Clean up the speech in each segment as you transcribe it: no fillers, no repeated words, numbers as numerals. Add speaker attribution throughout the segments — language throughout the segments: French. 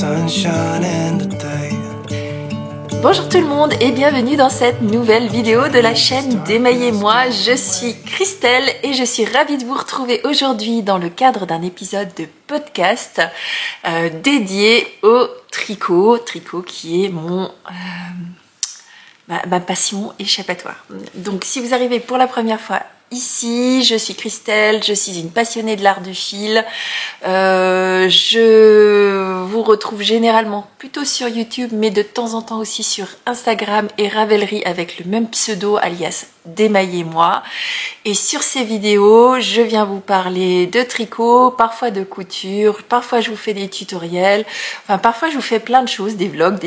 Speaker 1: sunshine in the day.
Speaker 2: Bonjour tout le monde et bienvenue dans cette nouvelle vidéo de la chaîne d'Émaillez-moi. Je suis Christelle et je suis ravie de vous retrouver aujourd'hui dans le cadre d'un épisode de podcast dédié au tricot. Tricot qui est ma passion échappatoire. Donc si vous arrivez pour la première fois ici, je suis Christelle, je suis une passionnée de l'art du fil. Je vous retrouve généralement plutôt sur YouTube, mais de temps en temps aussi sur Instagram et Ravelry avec le même pseudo alias d'Émaillez-moi. Et sur ces vidéos, je viens vous parler de tricot, parfois de couture, parfois je vous fais des tutoriels, enfin parfois je vous fais plein de choses, des vlogs,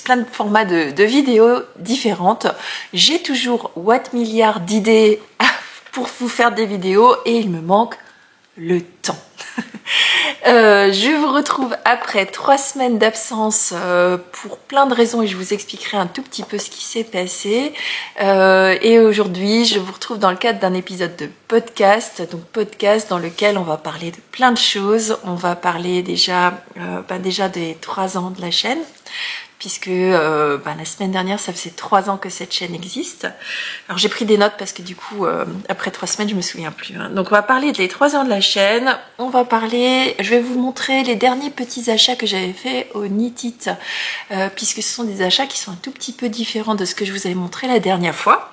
Speaker 2: plein de formats de vidéos différentes. J'ai toujours what milliard d'idées pour vous faire des vidéos et il me manque le temps. Je vous retrouve après 3 semaines d'absence pour plein de raisons et je vous expliquerai un tout petit peu ce qui s'est passé. Et aujourd'hui, je vous retrouve dans le cadre d'un épisode de podcast, donc podcast dans lequel on va parler de plein de choses. On va parler déjà des 3 ans de la chaîne, puisque la semaine dernière, ça faisait 3 ans que cette chaîne existe. Alors j'ai pris des notes parce que du coup, après 3 semaines, je me souviens plus. Donc on va parler des 3 ans de la chaîne. Je vais vous montrer les derniers petits achats que j'avais fait au Knit It, puisque ce sont des achats qui sont un tout petit peu différents de ce que je vous avais montré la dernière fois.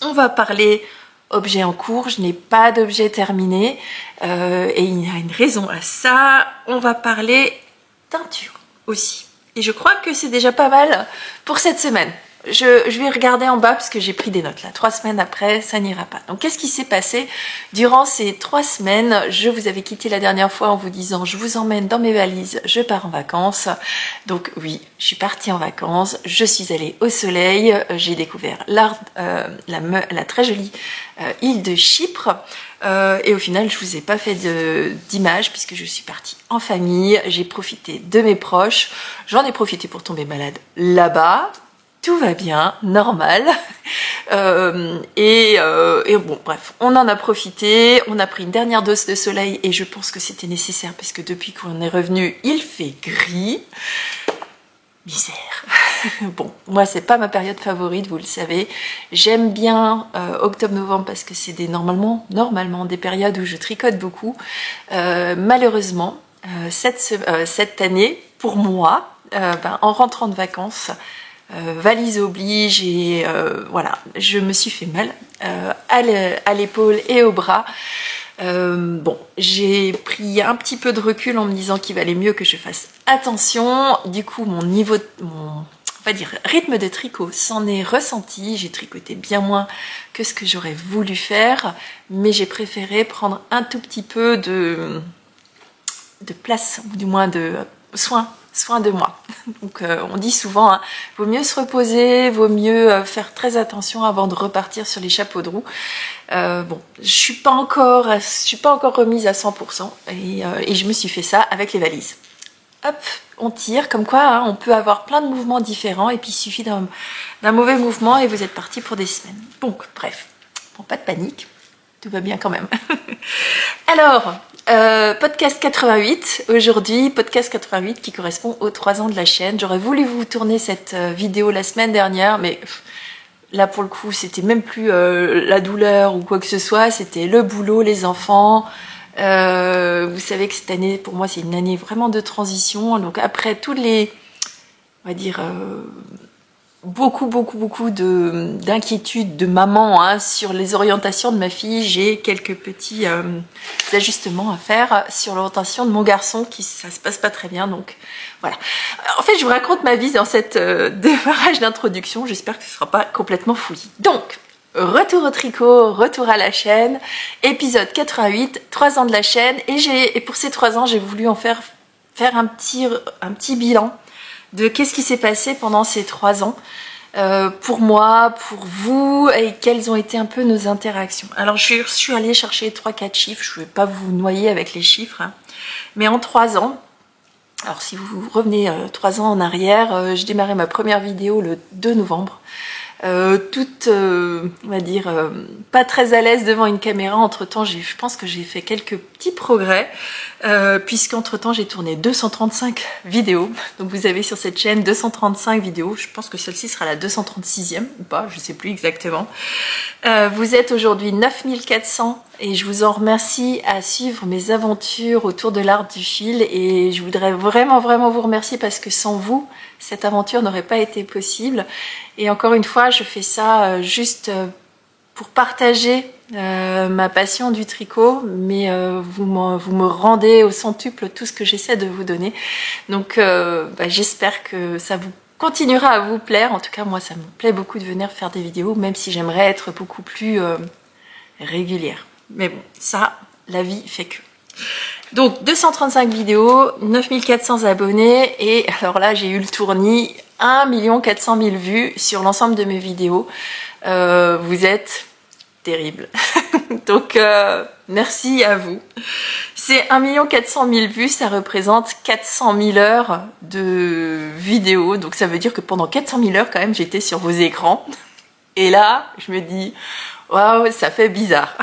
Speaker 2: On va parler objet en cours, je n'ai pas d'objet terminé, et il y a une raison à ça. On va parler teinture aussi. Et je crois que c'est déjà pas mal pour cette semaine. Je vais regarder en bas parce que j'ai pris des notes là. 3 semaines après, ça n'ira pas. Donc qu'est-ce qui s'est passé durant ces 3 semaines? Je vous avais quitté la dernière fois en vous disant je vous emmène dans mes valises, je pars en vacances. Donc oui, je suis partie en vacances, je suis allée au soleil, j'ai découvert la très jolie île de Chypre. Et au final, je vous ai pas fait d'image puisque je suis partie en famille. J'ai profité de mes proches. J'en ai profité pour tomber malade là-bas. Tout va bien, normal. Et bon, bref, on en a profité. On a pris une dernière dose de soleil et je pense que c'était nécessaire parce que depuis qu'on est revenu, il fait gris. Misère. Bon, moi c'est pas ma période favorite, vous le savez. J'aime bien octobre-novembre parce que c'est normalement des périodes où je tricote beaucoup. Malheureusement, cette année, pour moi, en rentrant de vacances, valise oblige et voilà, je me suis fait mal à l'épaule et au bras. Bon, j'ai pris un petit peu de recul en me disant qu'il valait mieux que je fasse attention. Du coup, mon rythme de tricot s'en est ressenti. J'ai tricoté bien moins que ce que j'aurais voulu faire, mais j'ai préféré prendre un tout petit peu de place, ou du moins de soin de moi. Donc on dit souvent, vaut mieux se reposer, vaut mieux faire très attention avant de repartir sur les chapeaux de roue. Bon, je suis pas encore remise à 100% et je me suis fait ça avec les valises. Hop, on tire, comme quoi on peut avoir plein de mouvements différents et puis il suffit d'un mauvais mouvement et vous êtes parti pour des semaines. Donc bref, bon, pas de panique, tout va bien quand même. Alors, podcast 88, aujourd'hui, podcast 88 qui correspond aux 3 ans de la chaîne. J'aurais voulu vous tourner cette vidéo la semaine dernière, mais là pour le coup, c'était même plus la douleur ou quoi que ce soit, c'était le boulot, les enfants. Vous savez que cette année, pour moi, c'est une année vraiment de transition. Donc après toutes les, on va dire, beaucoup d'inquiétudes de maman sur les orientations de ma fille. J'ai quelques petits ajustements à faire sur l'orientation de mon garçon ça se passe pas très bien, donc voilà. En fait, je vous raconte ma vie dans cette démarrage d'introduction. J'espère que ce sera pas complètement fouillis. Donc, retour au tricot, retour à la chaîne, épisode 88, 3 ans de la chaîne, et pour ces 3 ans, j'ai voulu en faire un petit bilan de qu'est-ce qui s'est passé pendant ces 3 ans, pour moi, pour vous, et quelles ont été un peu nos interactions. Alors je suis allée chercher 3-4 chiffres, je ne vais pas vous noyer avec les chiffres, mais en 3 ans, alors si vous revenez 3 ans en arrière, je démarrais ma première vidéo le 2 novembre, toute, on va dire, pas très à l'aise devant une caméra. Entre-temps, je pense que j'ai fait quelques petits progrès, puisqu'entre-temps, j'ai tourné 235 vidéos. Donc vous avez sur cette chaîne 235 vidéos. Je pense que celle-ci sera la 236e ou pas, je sais plus exactement. Vous êtes aujourd'hui 9400 et je vous en remercie à suivre mes aventures autour de l'art du fil, et je voudrais vraiment vous remercier parce que sans vous, cette aventure n'aurait pas été possible. Et encore une fois, je fais ça juste pour partager ma passion du tricot, mais vous me rendez au centuple tout ce que j'essaie de vous donner. Donc j'espère que ça vous continuera à vous plaire. En tout cas, moi, ça me plaît beaucoup de venir faire des vidéos, même si j'aimerais être beaucoup plus régulière. Mais bon, ça, la vie fait que. Donc, 235 vidéos, 9400 abonnés, et alors là, j'ai eu le tournis, 1 400 000 vues sur l'ensemble de mes vidéos. Vous êtes terrible. Donc, merci à vous. C'est 1 400 000 vues, ça représente 400 000 heures de vidéos. Donc, ça veut dire que pendant 400 000 heures, quand même, j'étais sur vos écrans. Et là, je me dis, waouh, ça fait bizarre.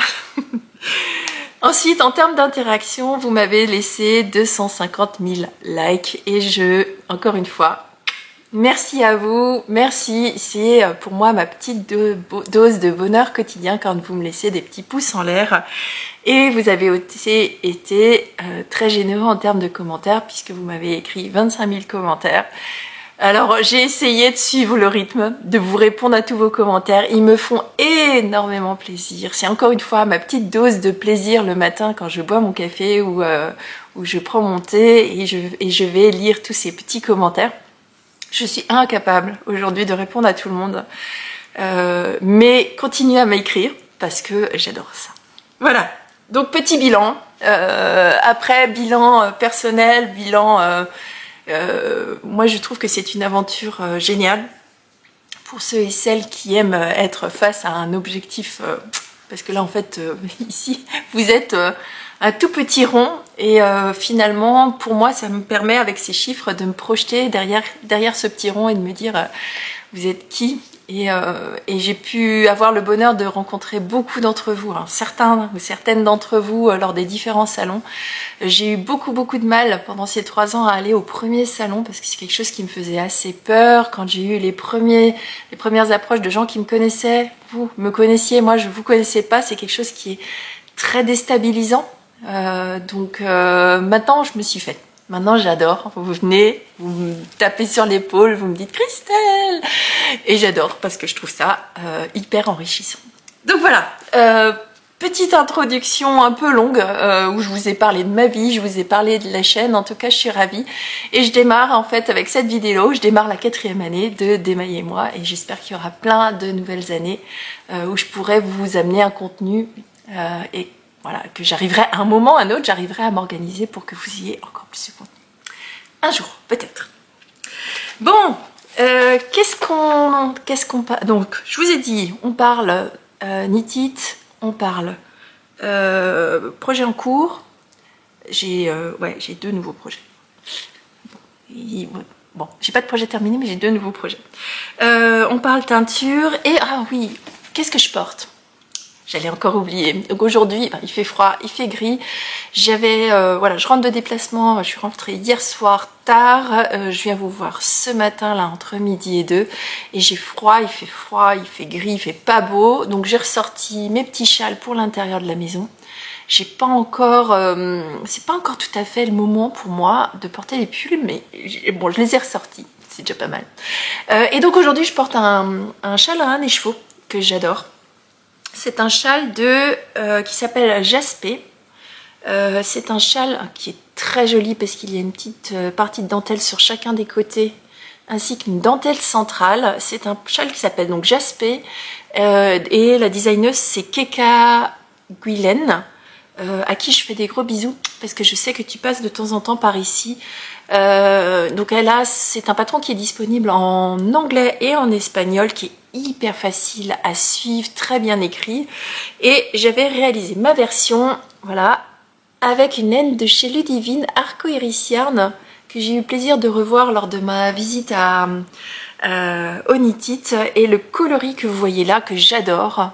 Speaker 2: Ensuite, en termes d'interaction, vous m'avez laissé 250 000 likes. Et encore une fois, merci à vous, merci. C'est pour moi ma petite dose de bonheur quotidien quand vous me laissez des petits pouces en l'air. Et vous avez aussi été très généreux en termes de commentaires, puisque vous m'avez écrit 25 000 commentaires. Alors j'ai essayé de suivre le rythme, de vous répondre à tous vos commentaires. Ils me font énormément plaisir. C'est encore une fois ma petite dose de plaisir le matin quand je bois mon café ou je prends mon thé et je vais lire tous ces petits commentaires. Je suis incapable aujourd'hui de répondre à tout le monde. Mais continuez à m'écrire parce que j'adore ça. Voilà, donc petit bilan. Après, bilan personnel, bilan... moi je trouve que c'est une aventure géniale pour ceux et celles qui aiment être face à un objectif, parce que là en fait ici vous êtes un tout petit rond et finalement pour moi ça me permet avec ces chiffres de me projeter derrière ce petit rond et de me dire vous êtes qui, et j'ai pu avoir le bonheur de rencontrer beaucoup d'entre vous, hein, certains ou certaines d'entre vous lors des différents salons. J'ai eu beaucoup de mal pendant ces 3 ans à aller au premier salon parce que c'est quelque chose qui me faisait assez peur. Quand j'ai eu les premières approches de gens qui me connaissaient, vous me connaissiez, moi je vous connaissais pas, c'est quelque chose qui est très déstabilisant. Donc maintenant je me suis faite. Maintenant j'adore, vous venez, vous me tapez sur l'épaule, vous me dites Christelle, et j'adore parce que je trouve ça hyper enrichissant. Donc voilà, petite introduction un peu longue où je vous ai parlé de ma vie, je vous ai parlé de la chaîne. En tout cas je suis ravie et je démarre en fait avec cette vidéo, je démarre la 4e année de Démaillez-moi et j'espère qu'il y aura plein de nouvelles années où je pourrai vous amener un contenu et voilà, que j'arriverai à un moment ou à un autre, j'arriverai à m'organiser pour que vous ayez encore plus de contenu. Un jour, peut-être. Bon, qu'est-ce qu'on parle? Donc, je vous ai dit, on parle knit it, on parle projet en cours. J'ai 2 nouveaux projets. Bon, j'ai pas de projet terminé, mais j'ai 2 nouveaux projets. On parle teinture et ah oui, qu'est-ce que je porte? J'allais encore oublier. Donc aujourd'hui, il fait froid, il fait gris. Voilà, je rentre de déplacement. Je suis rentrée hier soir tard. Je viens vous voir ce matin là entre midi et 2. Et j'ai froid, il fait gris, il fait pas beau. Donc j'ai ressorti mes petits châles pour l'intérieur de la maison. J'ai pas encore, c'est pas encore tout à fait le moment pour moi de porter les pulls, mais bon, je les ai ressortis. C'est déjà pas mal. Et donc aujourd'hui, je porte un châle à un des chevaux que j'adore. C'est un châle qui s'appelle Jaspé. C'est un châle qui est très joli parce qu'il y a une petite partie de dentelle sur chacun des côtés ainsi qu'une dentelle centrale. C'est un châle qui s'appelle donc Jaspé et la designeuse c'est Keka Guilen, à qui je fais des gros bisous parce que je sais que tu passes de temps en temps par ici. Donc c'est un patron qui est disponible en anglais et en espagnol, qui est hyper facile à suivre, très bien écrit, et j'avais réalisé ma version, voilà, avec une laine de chez Ludivine Arco Iris Yarn que j'ai eu le plaisir de revoir lors de ma visite à Onitite. Et le coloris que vous voyez là, que j'adore,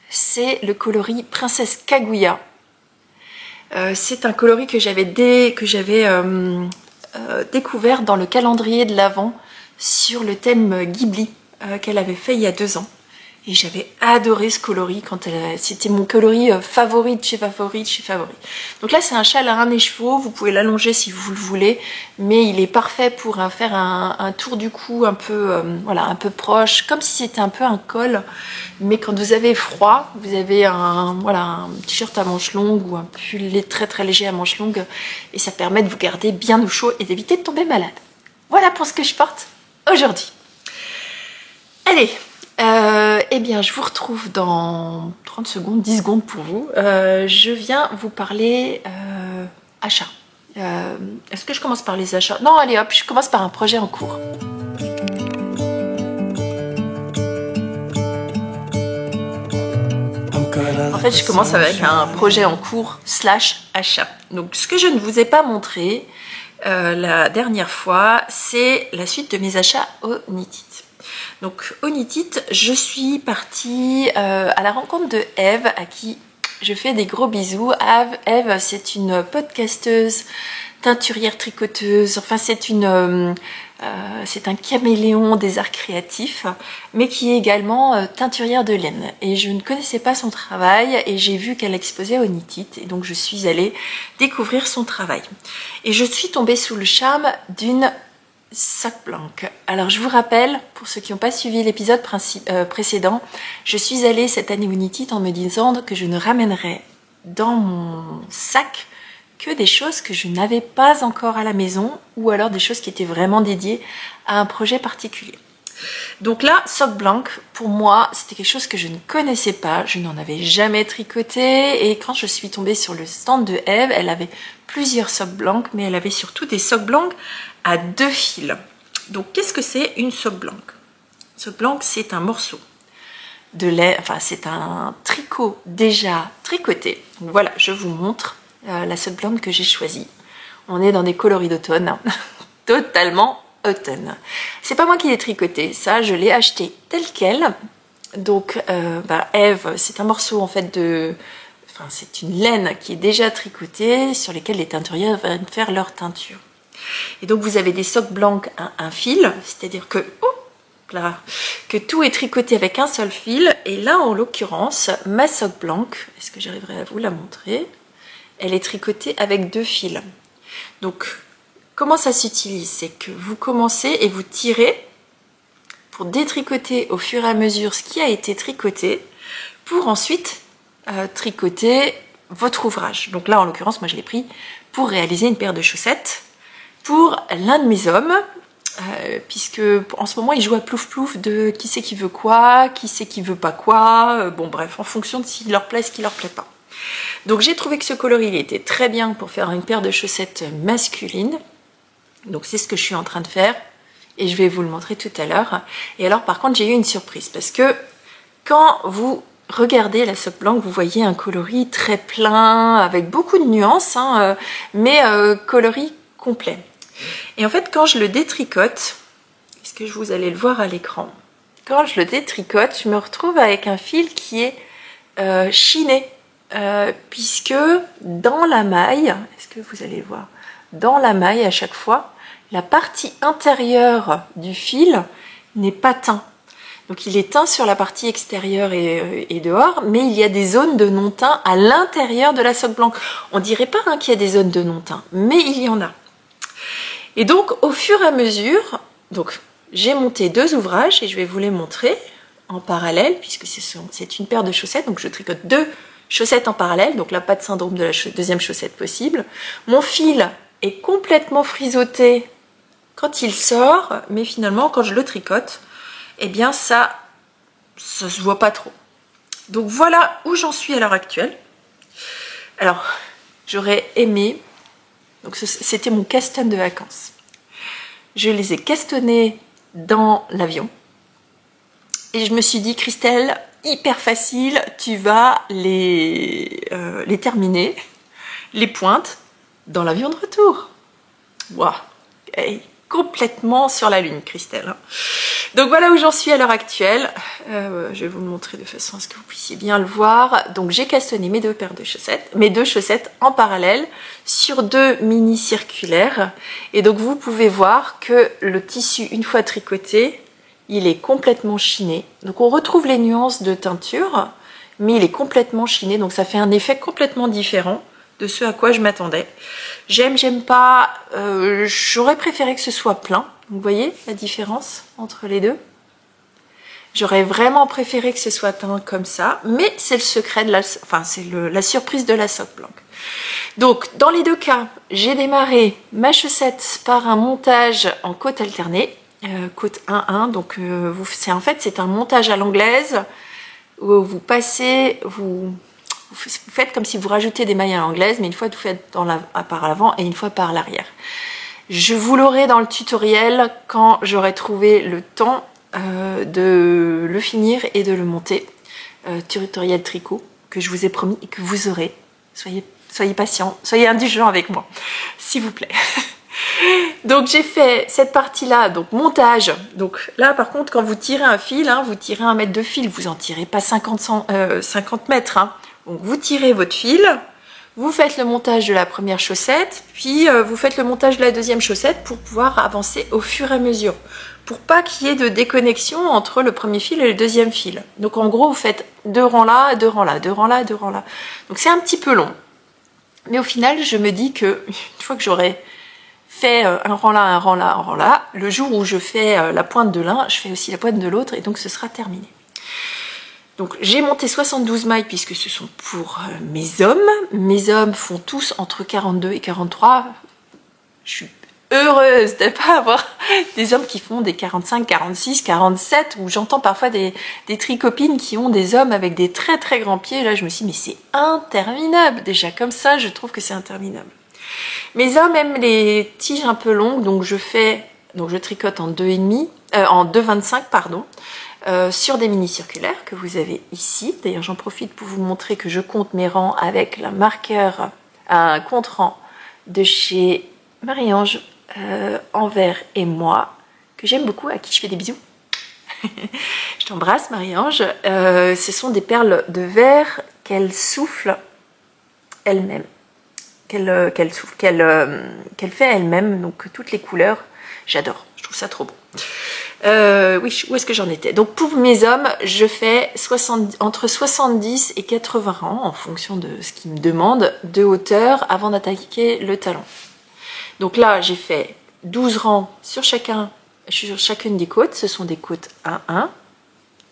Speaker 2: c'est le coloris Princesse Kaguya. C'est un coloris que j'avais découvert dans le calendrier de l'Avent sur le thème Ghibli qu'elle avait fait il y a 2 ans. Et j'avais adoré ce coloris quand c'était mon coloris favori de chez Favori. Donc là c'est un châle à 1 écheveau, vous pouvez l'allonger si vous le voulez, mais il est parfait pour faire un tour du cou un peu, voilà, un peu proche, comme si c'était un peu un col. Mais quand vous avez froid, vous avez un t-shirt à manches longues ou un pull très très léger à manches longues, et ça permet de vous garder bien au chaud et d'éviter de tomber malade. Voilà pour ce que je porte aujourd'hui. Allez, eh bien, je vous retrouve dans 30 secondes, 10 secondes pour vous. Je viens vous parler achats. Est-ce que je commence par les achats? Non, allez hop, je commence par un projet en cours. En fait, je commence avec un projet en cours / achat. Donc, ce que je ne vous ai pas montré la dernière fois, c'est la suite de mes achats Onitite. Donc Onitite, je suis partie à la rencontre de Eve, à qui je fais des gros bisous. Eve, c'est une podcasteuse, teinturière, tricoteuse, enfin c'est un caméléon des arts créatifs, mais qui est également teinturière de laine. Et je ne connaissais pas son travail et j'ai vu qu'elle exposait à Onitite, et donc je suis allée découvrir son travail. Et je suis tombée sous le charme d'une sock blanc. Alors je vous rappelle, pour ceux qui n'ont pas suivi l'épisode précédent, je suis allée cette année Onitite en me disant que je ne ramènerais dans mon sac que des choses que je n'avais pas encore à la maison, ou alors des choses qui étaient vraiment dédiées à un projet particulier. Donc là, sock blanc, pour moi, c'était quelque chose que je ne connaissais pas, je n'en avais jamais tricoté, et quand je suis tombée sur le stand de Eve, elle avait plusieurs socks blancs, mais elle avait surtout des socks blancs à 2 fils. Donc qu'est-ce que c'est une sock blanc? Sock blanc, c'est un morceau de laine, enfin c'est un tricot déjà tricoté. Donc voilà, je vous montre la sock blanc que j'ai choisie. On est dans des coloris d'automne, totalement automne. C'est pas moi qui l'ai tricoté, ça je l'ai acheté tel quel. Donc Eve, c'est un morceau en fait c'est une laine qui est déjà tricotée, sur lesquelles les teinturières viennent faire leur teinture. Et donc vous avez des socks blancs à un fil, c'est-à-dire que tout est tricoté avec un seul fil. Et là en l'occurrence, ma sock blanc, est-ce que j'arriverai à vous la montrer? Elle est tricotée avec 2 fils. Donc comment ça s'utilise? C'est que vous commencez et vous tirez pour détricoter au fur et à mesure ce qui a été tricoté, pour ensuite tricoter votre ouvrage. Donc là en l'occurrence, moi je l'ai pris pour réaliser une paire de chaussettes pour l'un de mes hommes, puisque en ce moment il joue à plouf plouf de qui c'est qui veut quoi, qui c'est qui veut pas quoi, bon bref, en fonction de s'il leur plaît, ce qui leur plaît pas. Donc j'ai trouvé que ce coloris il était très bien pour faire une paire de chaussettes masculines. Donc c'est ce que je suis en train de faire et je vais vous le montrer tout à l'heure. Et alors par contre j'ai eu une surprise, parce que quand vous regardez la sock blanc, vous voyez un coloris très plein avec beaucoup de nuances, mais coloris complet. Et en fait quand je le détricote, est-ce que vous allez le voir à l'écran, quand je le détricote, je me retrouve avec un fil qui est chiné, puisque dans la maille, est-ce que vous allez le voir, dans la maille à chaque fois, la partie intérieure du fil n'est pas teint. Donc il est teint sur la partie extérieure et dehors, mais il y a des zones de non-teint à l'intérieur de la sock blanc. On dirait pas qu'il y a des zones de non-teint, mais il y en a. Et donc au fur et à mesure, donc j'ai monté 2 ouvrages et je vais vous les montrer en parallèle, puisque c'est une paire de chaussettes, donc je tricote 2 chaussettes en parallèle, donc là pas de syndrome de la deuxième chaussette possible. Mon fil est complètement frisotté quand il sort, mais finalement quand je le tricote, eh bien ça se voit pas trop. Donc voilà où j'en suis à l'heure actuelle. Alors j'aurais aimé, donc c'était mon caston de vacances, je les ai castonnés dans l'avion et je me suis dit, Christelle, hyper facile, tu vas les terminer, les pointes, dans l'avion de retour. Waouh, hey. complètement sur la lune, Christelle. Donc voilà où j'en suis à l'heure actuelle. Je vais vous le montrer de façon à ce que vous puissiez bien le voir. Donc j'ai cassonné mes deux chaussettes en parallèle sur deux mini circulaires. Et donc vous pouvez voir que le tissu, une fois tricoté, il est complètement chiné. Donc on retrouve les nuances de teinture, mais il est complètement chiné. Donc ça fait un effet complètement différent de ce à quoi je m'attendais. J'aime pas, j'aurais préféré que ce soit plein. Vous voyez la différence entre les deux? J'aurais vraiment préféré que ce soit teint comme ça, mais c'est le secret de la surprise de la sock blanche. Donc dans les deux cas, j'ai démarré ma chaussette par un montage en côte alternée, côte 1-1. Donc c'est un montage à l'anglaise où vous passez, vous faites comme si vous rajoutez des mailles à l'anglaise, mais une fois vous faites par l'avant et une fois par l'arrière. Je vous l'aurai dans le tutoriel quand j'aurai trouvé le temps de le finir et de le monter. Tutoriel tricot que je vous ai promis et que vous aurez. Soyez patients, soyez indulgents avec moi, s'il vous plaît. Donc j'ai fait cette partie-là, donc montage. Donc là par contre, quand vous tirez un fil, hein, vous tirez 1 mètre de fil, vous en tirez pas 50 mètres. Hein. Donc vous tirez votre fil, vous faites le montage de la première chaussette, puis vous faites le montage de la deuxième chaussette pour pouvoir avancer au fur et à mesure. Pour pas qu'il y ait de déconnexion entre le premier fil et le deuxième fil. Donc en gros, vous faites 2 rangs là, 2 rangs là, 2 rangs là, 2 rangs là. Donc c'est un petit peu long. Mais au final, je me dis que une fois que j'aurai fait un rang là, un rang là, un rang là, le jour où je fais la pointe de l'un, je fais aussi la pointe de l'autre et donc ce sera terminé. Donc j'ai monté 72 mailles puisque ce sont pour mes hommes. Mes hommes font tous entre 42 et 43. Je suis heureuse de ne pas avoir des hommes qui font des 45, 46, 47, où j'entends parfois des tricopines qui ont des hommes avec des très très grands pieds. Là je me suis dit mais c'est interminable. Déjà comme ça je trouve que c'est interminable. Mes hommes aiment les tiges un peu longues, donc je tricote en 2,5, en 2,25 pardon. Sur des mini circulaires que vous avez ici. D'ailleurs j'en profite pour vous montrer que je compte mes rangs avec le marqueur, un compte rang de chez Marie-Ange Envers et moi, que j'aime beaucoup, à qui je fais des bisous. Je t'embrasse Marie-Ange. Ce sont des perles de verre qu'elle souffle elle-même, qu'elle fait elle-même, donc toutes les couleurs, j'adore, je trouve ça trop beau. Oui, où est-ce que j'en étais? Donc pour mes hommes, je fais entre 70 et 80 rangs en fonction de ce qu'ils me demandent de hauteur avant d'attaquer le talon. Donc là, j'ai fait 12 rangs sur chacune des côtes. Ce sont des côtes 1-1,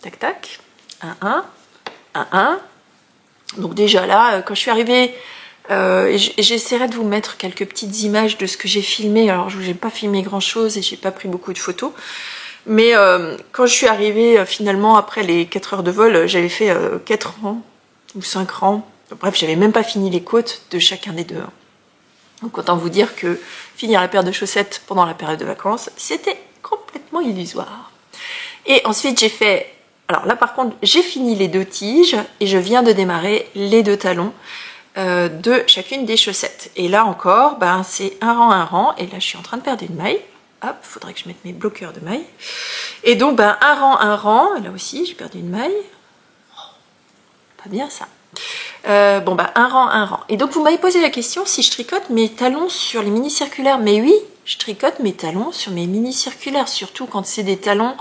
Speaker 2: tac tac, 1-1, 1-1. Donc déjà là, quand je suis arrivée, j'essaierai de vous mettre quelques petites images de ce que j'ai filmé. Alors je n'ai pas filmé grand chose et j'ai pas pris beaucoup de photos. Mais quand je suis arrivée finalement après les 4 heures de vol, j'avais fait 4 rangs ou 5 rangs. Bref, j'avais même pas fini les côtes de chacun des deux. Donc autant vous dire que finir la paire de chaussettes pendant la période de vacances, c'était complètement illusoire. Et ensuite j'ai fait, alors là par contre j'ai fini les 2 tiges et je viens de démarrer les 2 talons de chacune des chaussettes. Et là encore, ben, c'est un rang, et là je suis en train de perdre une maille. Hop, faudrait que je mette mes bloqueurs de mailles. Et donc, ben, un rang, et là aussi, j'ai perdu une maille. Oh, pas bien ça. Bon, ben, un rang. Et donc, vous m'avez posé la question si je tricote mes talons sur les mini circulaires. Mais oui, je tricote mes talons sur mes mini circulaires, surtout quand c'est des talons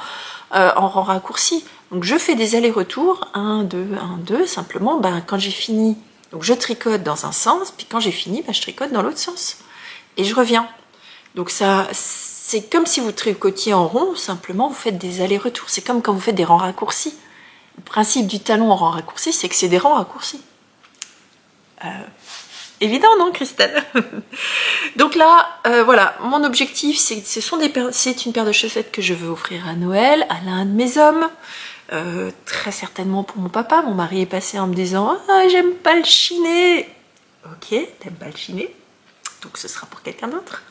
Speaker 2: en rang raccourci. Donc, je fais des allers-retours, 1, 2, 1, 2, simplement, ben, quand j'ai fini, donc je tricote dans un sens, puis quand j'ai fini, ben, je tricote dans l'autre sens. Et je reviens. Donc, ça... C'est comme si vous tricotiez en rond, simplement vous faites des allers-retours. C'est comme quand vous faites des rangs raccourcis. Le principe du talon en rang raccourci, c'est que c'est des rangs raccourcis. Évident, non, Christelle? Donc là, voilà, mon objectif, c'est une paire de chaussettes que je veux offrir à Noël, à l'un de mes hommes. Très certainement pour mon papa. Mon mari est passé en me disant « Ah, j'aime pas le chiner ». Ok, t'aimes pas le chiner, donc ce sera pour quelqu'un d'autre.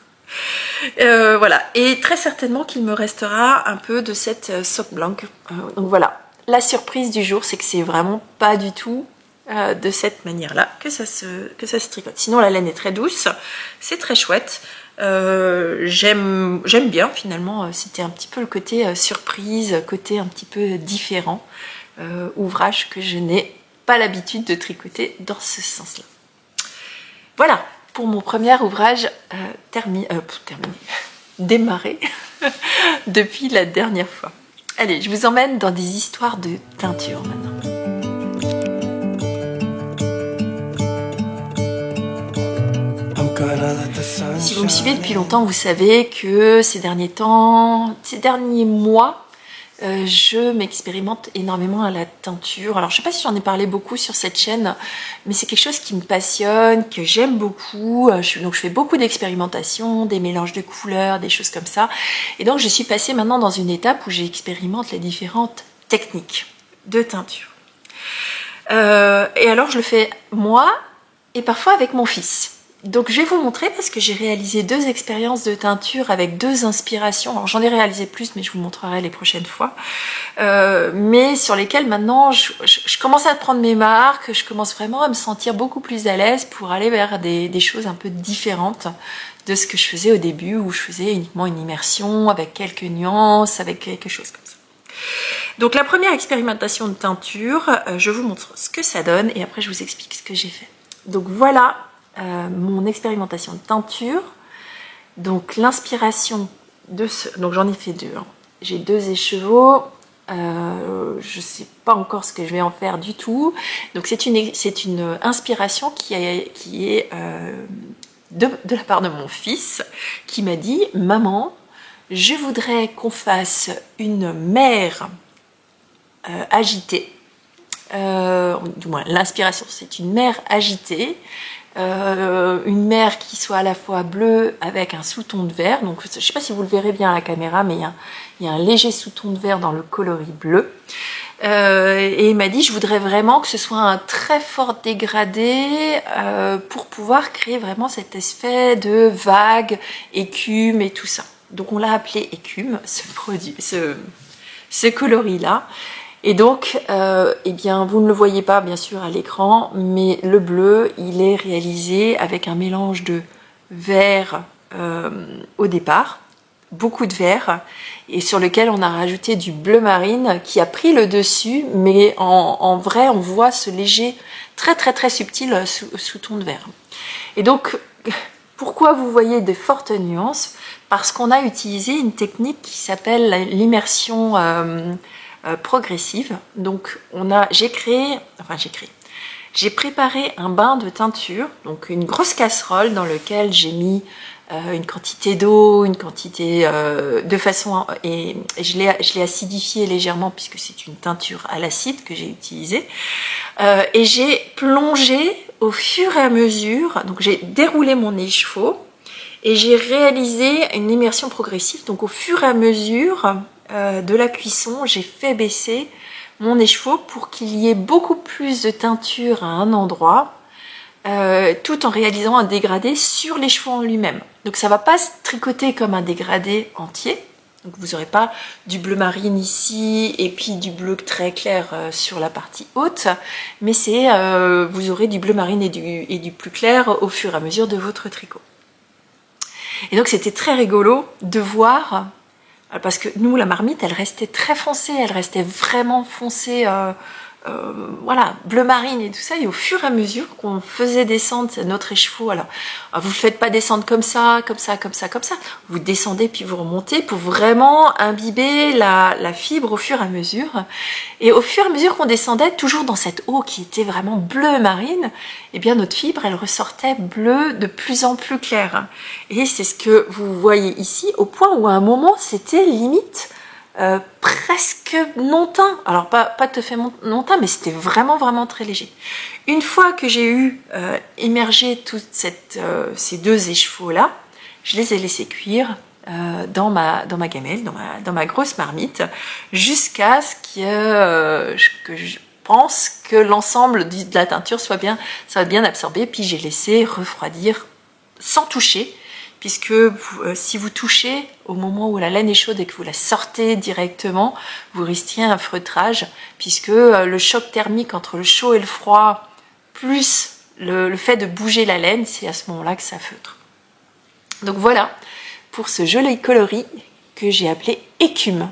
Speaker 2: Voilà, et très certainement qu'il me restera un peu de cette sock blanche. Donc voilà, la surprise du jour, c'est que c'est vraiment pas du tout de cette manière-là que ça se tricote. Sinon, la laine est très douce, c'est très chouette. J'aime bien finalement, c'était un petit peu le côté surprise, côté un petit peu différent, ouvrage que je n'ai pas l'habitude de tricoter dans ce sens-là. Voilà pour mon premier ouvrage terminé, démarré depuis la dernière fois. Allez, je vous emmène dans des histoires de teinture maintenant. Si vous me suivez depuis longtemps, vous savez que ces derniers mois, je m'expérimente énormément à la teinture. Alors je ne sais pas si j'en ai parlé beaucoup sur cette chaîne, mais c'est quelque chose qui me passionne, que j'aime beaucoup. Donc je fais beaucoup d'expérimentations, des mélanges de couleurs, des choses comme ça. Et donc je suis passée maintenant dans une étape où j'expérimente les différentes techniques de teinture. Et alors je le fais moi et parfois avec mon fils. Donc je vais vous montrer parce que j'ai réalisé 2 expériences de teinture avec 2 inspirations. Alors j'en ai réalisé plus mais je vous montrerai les prochaines fois. Mais sur lesquelles maintenant je commence à prendre mes marques, je commence vraiment à me sentir beaucoup plus à l'aise pour aller vers des choses un peu différentes de ce que je faisais au début où je faisais uniquement une immersion avec quelques nuances, avec quelque chose comme ça. Donc la première expérimentation de teinture, je vous montre ce que ça donne et après je vous explique ce que j'ai fait. Donc voilà mon expérimentation de teinture. Donc l'inspiration de ce... Donc j'en ai fait 2. Hein. J'ai 2 écheveaux. Je sais pas encore ce que je vais en faire du tout. Donc c'est une inspiration qui est de la part de mon fils qui m'a dit « Maman, je voudrais qu'on fasse une mer agitée. » Du moins l'inspiration c'est une mer agitée. Une mer qui soit à la fois bleue avec un sous-ton de vert. Donc je ne sais pas si vous le verrez bien à la caméra, mais il y a un léger sous-ton de vert dans le coloris bleu. Et il m'a dit je voudrais vraiment que ce soit un très fort dégradé pour pouvoir créer vraiment cet effet de vague, écume et tout ça. Donc on l'a appelé écume, ce coloris là. Et donc, eh bien, vous ne le voyez pas bien sûr à l'écran, mais le bleu, il est réalisé avec un mélange de vert au départ, beaucoup de vert, et sur lequel on a rajouté du bleu marine qui a pris le dessus, mais en vrai, on voit ce léger, très subtil sous-ton de vert. Et donc, pourquoi vous voyez de fortes nuances? Parce qu'on a utilisé une technique qui s'appelle l'immersion progressive. Donc j'ai préparé un bain de teinture, donc une grosse casserole dans laquelle j'ai mis une quantité d'eau, une quantité de façon et je l'ai acidifié légèrement puisque c'est une teinture à l'acide que j'ai utilisée et j'ai plongé au fur et à mesure. Donc j'ai déroulé mon écheveau et j'ai réalisé une immersion progressive. Donc au fur et à mesure de la cuisson, j'ai fait baisser mon écheveau pour qu'il y ait beaucoup plus de teinture à un endroit, tout en réalisant un dégradé sur l'écheveau en lui-même. Donc ça ne va pas se tricoter comme un dégradé entier. Donc vous n'aurez pas du bleu marine ici et puis du bleu très clair sur la partie haute, mais vous aurez du bleu marine et du plus clair au fur et à mesure de votre tricot. Et donc c'était très rigolo de voir. Parce que nous, la marmite, elle restait très foncée, elle restait vraiment foncée, voilà, bleu marine et tout ça. Et au fur et à mesure qu'on faisait descendre notre écheveau, alors vous ne faites pas descendre comme ça. Vous descendez puis vous remontez pour vraiment imbiber la fibre au fur et à mesure. Et au fur et à mesure qu'on descendait, toujours dans cette eau qui était vraiment bleu marine, eh bien notre fibre, elle ressortait bleue de plus en plus claire. Et c'est ce que vous voyez ici, au point où à un moment, c'était limite presque non teint. Alors pas tout à fait non teint, mais c'était vraiment très léger. Une fois que j'ai eu immergé toute ces 2 écheveaux là, je les ai laissés cuire dans ma gamelle, dans ma grosse marmite, jusqu'à ce que je pense que l'ensemble de la teinture soit bien absorbé. Puis j'ai laissé refroidir sans toucher, puisque si vous touchez au moment où la laine est chaude et que vous la sortez directement, vous risquez un feutrage, puisque le choc thermique entre le chaud et le froid, plus le fait de bouger la laine, c'est à ce moment-là que ça feutre. Donc voilà pour ce joli coloris que j'ai appelé écume.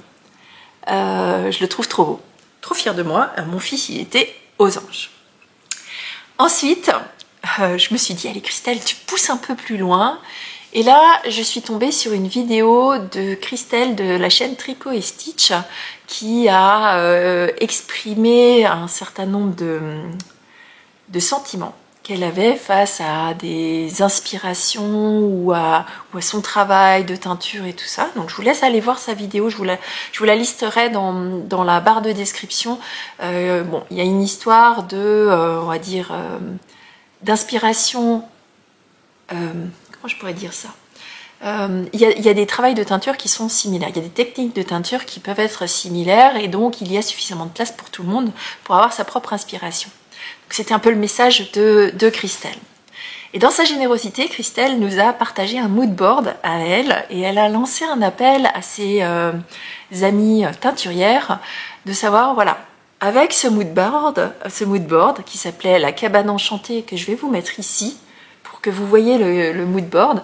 Speaker 2: Je le trouve trop beau, trop fière de moi. Mon fils il était aux anges. Ensuite, je me suis dit, allez Christelle, tu pousses un peu plus loin. Et là, je suis tombée sur une vidéo de Christelle de la chaîne Tricot et Stitch qui a exprimé un certain nombre de sentiments qu'elle avait face à des inspirations ou à son travail de teinture et tout ça. Donc je vous laisse aller voir sa vidéo, je vous la listerai dans la barre de description. Bon, il y a une histoire de, on va dire, d'inspiration, comment je pourrais dire ça, il y a des travails de teinture qui sont similaires, il y a des techniques de teinture qui peuvent être similaires et donc il y a suffisamment de place pour tout le monde pour avoir sa propre inspiration. C'était un peu le message de Christelle. Et dans sa générosité, Christelle nous a partagé un mood board à elle et elle a lancé un appel à ses amies teinturières de savoir, voilà, avec ce mood board qui s'appelait la cabane enchantée, que je vais vous mettre ici pour que vous voyez le mood board,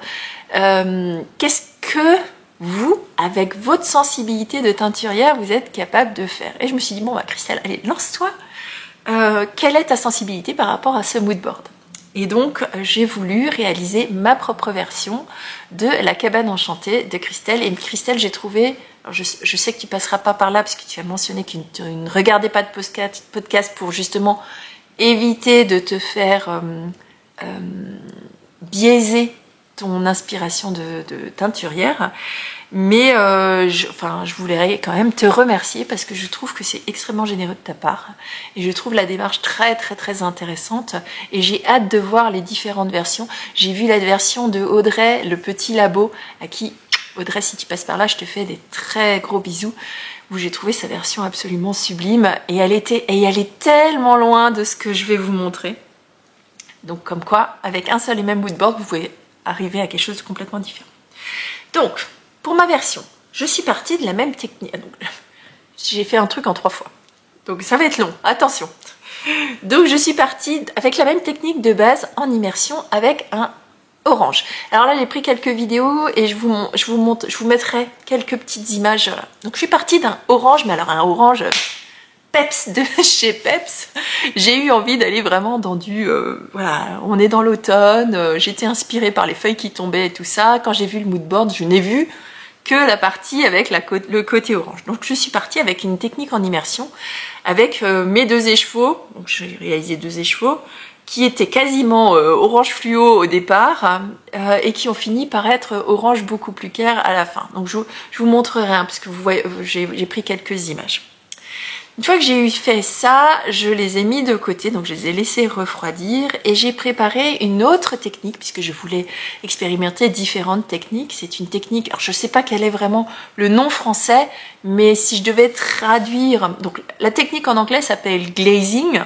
Speaker 2: qu'est-ce que vous, avec votre sensibilité de teinturière, vous êtes capable de faire? Et je me suis dit, bon bah Christelle, allez, lance-toi. Quelle est ta sensibilité par rapport à ce mood board? Et donc j'ai voulu réaliser ma propre version de la cabane enchantée de Christelle. Et Christelle, j'ai trouvé, je sais que tu passeras pas par là parce que tu as mentionné que tu ne regardais pas de podcast pour justement éviter de te faire biaiser ton inspiration de teinturière. Mais je voulais quand même te remercier parce que je trouve que c'est extrêmement généreux de ta part et je trouve la démarche très très très intéressante et j'ai hâte de voir les différentes versions. J'ai vu la version de Audrey, le petit labo, à qui, Audrey, si tu passes par là, je te fais des très gros bisous, où j'ai trouvé sa version absolument sublime et elle est tellement loin de ce que je vais vous montrer. Donc comme quoi, avec un seul et même mood board, vous pouvez arriver à quelque chose de complètement différent. Donc, pour ma version, je suis partie de la même technique. J'ai fait un truc en 3 fois. Donc ça va être long, attention. Donc je suis partie avec la même technique de base en immersion avec un orange. Alors là j'ai pris quelques vidéos et je vous mettrai quelques petites images. Donc je suis partie d'un orange, mais alors un orange Peps de chez Peps. J'ai eu envie d'aller vraiment dans du... voilà, on est dans l'automne, j'étais inspirée par les feuilles qui tombaient et tout ça. Quand j'ai vu le mood board, je n'ai vu que la partie avec le côté orange. Donc je suis partie avec une technique en immersion, avec mes 2 écheveaux, donc j'ai réalisé 2 écheveaux, qui étaient quasiment orange fluo au départ, et qui ont fini par être orange beaucoup plus clair à la fin. Donc je vous montrerai, parce que vous voyez, j'ai pris quelques images. Une fois que j'ai fait ça, je les ai mis de côté, donc je les ai laissés refroidir et j'ai préparé une autre technique puisque je voulais expérimenter différentes techniques. C'est une technique, alors je ne sais pas quel est vraiment le nom français, mais si je devais traduire, donc la technique en anglais s'appelle glazing,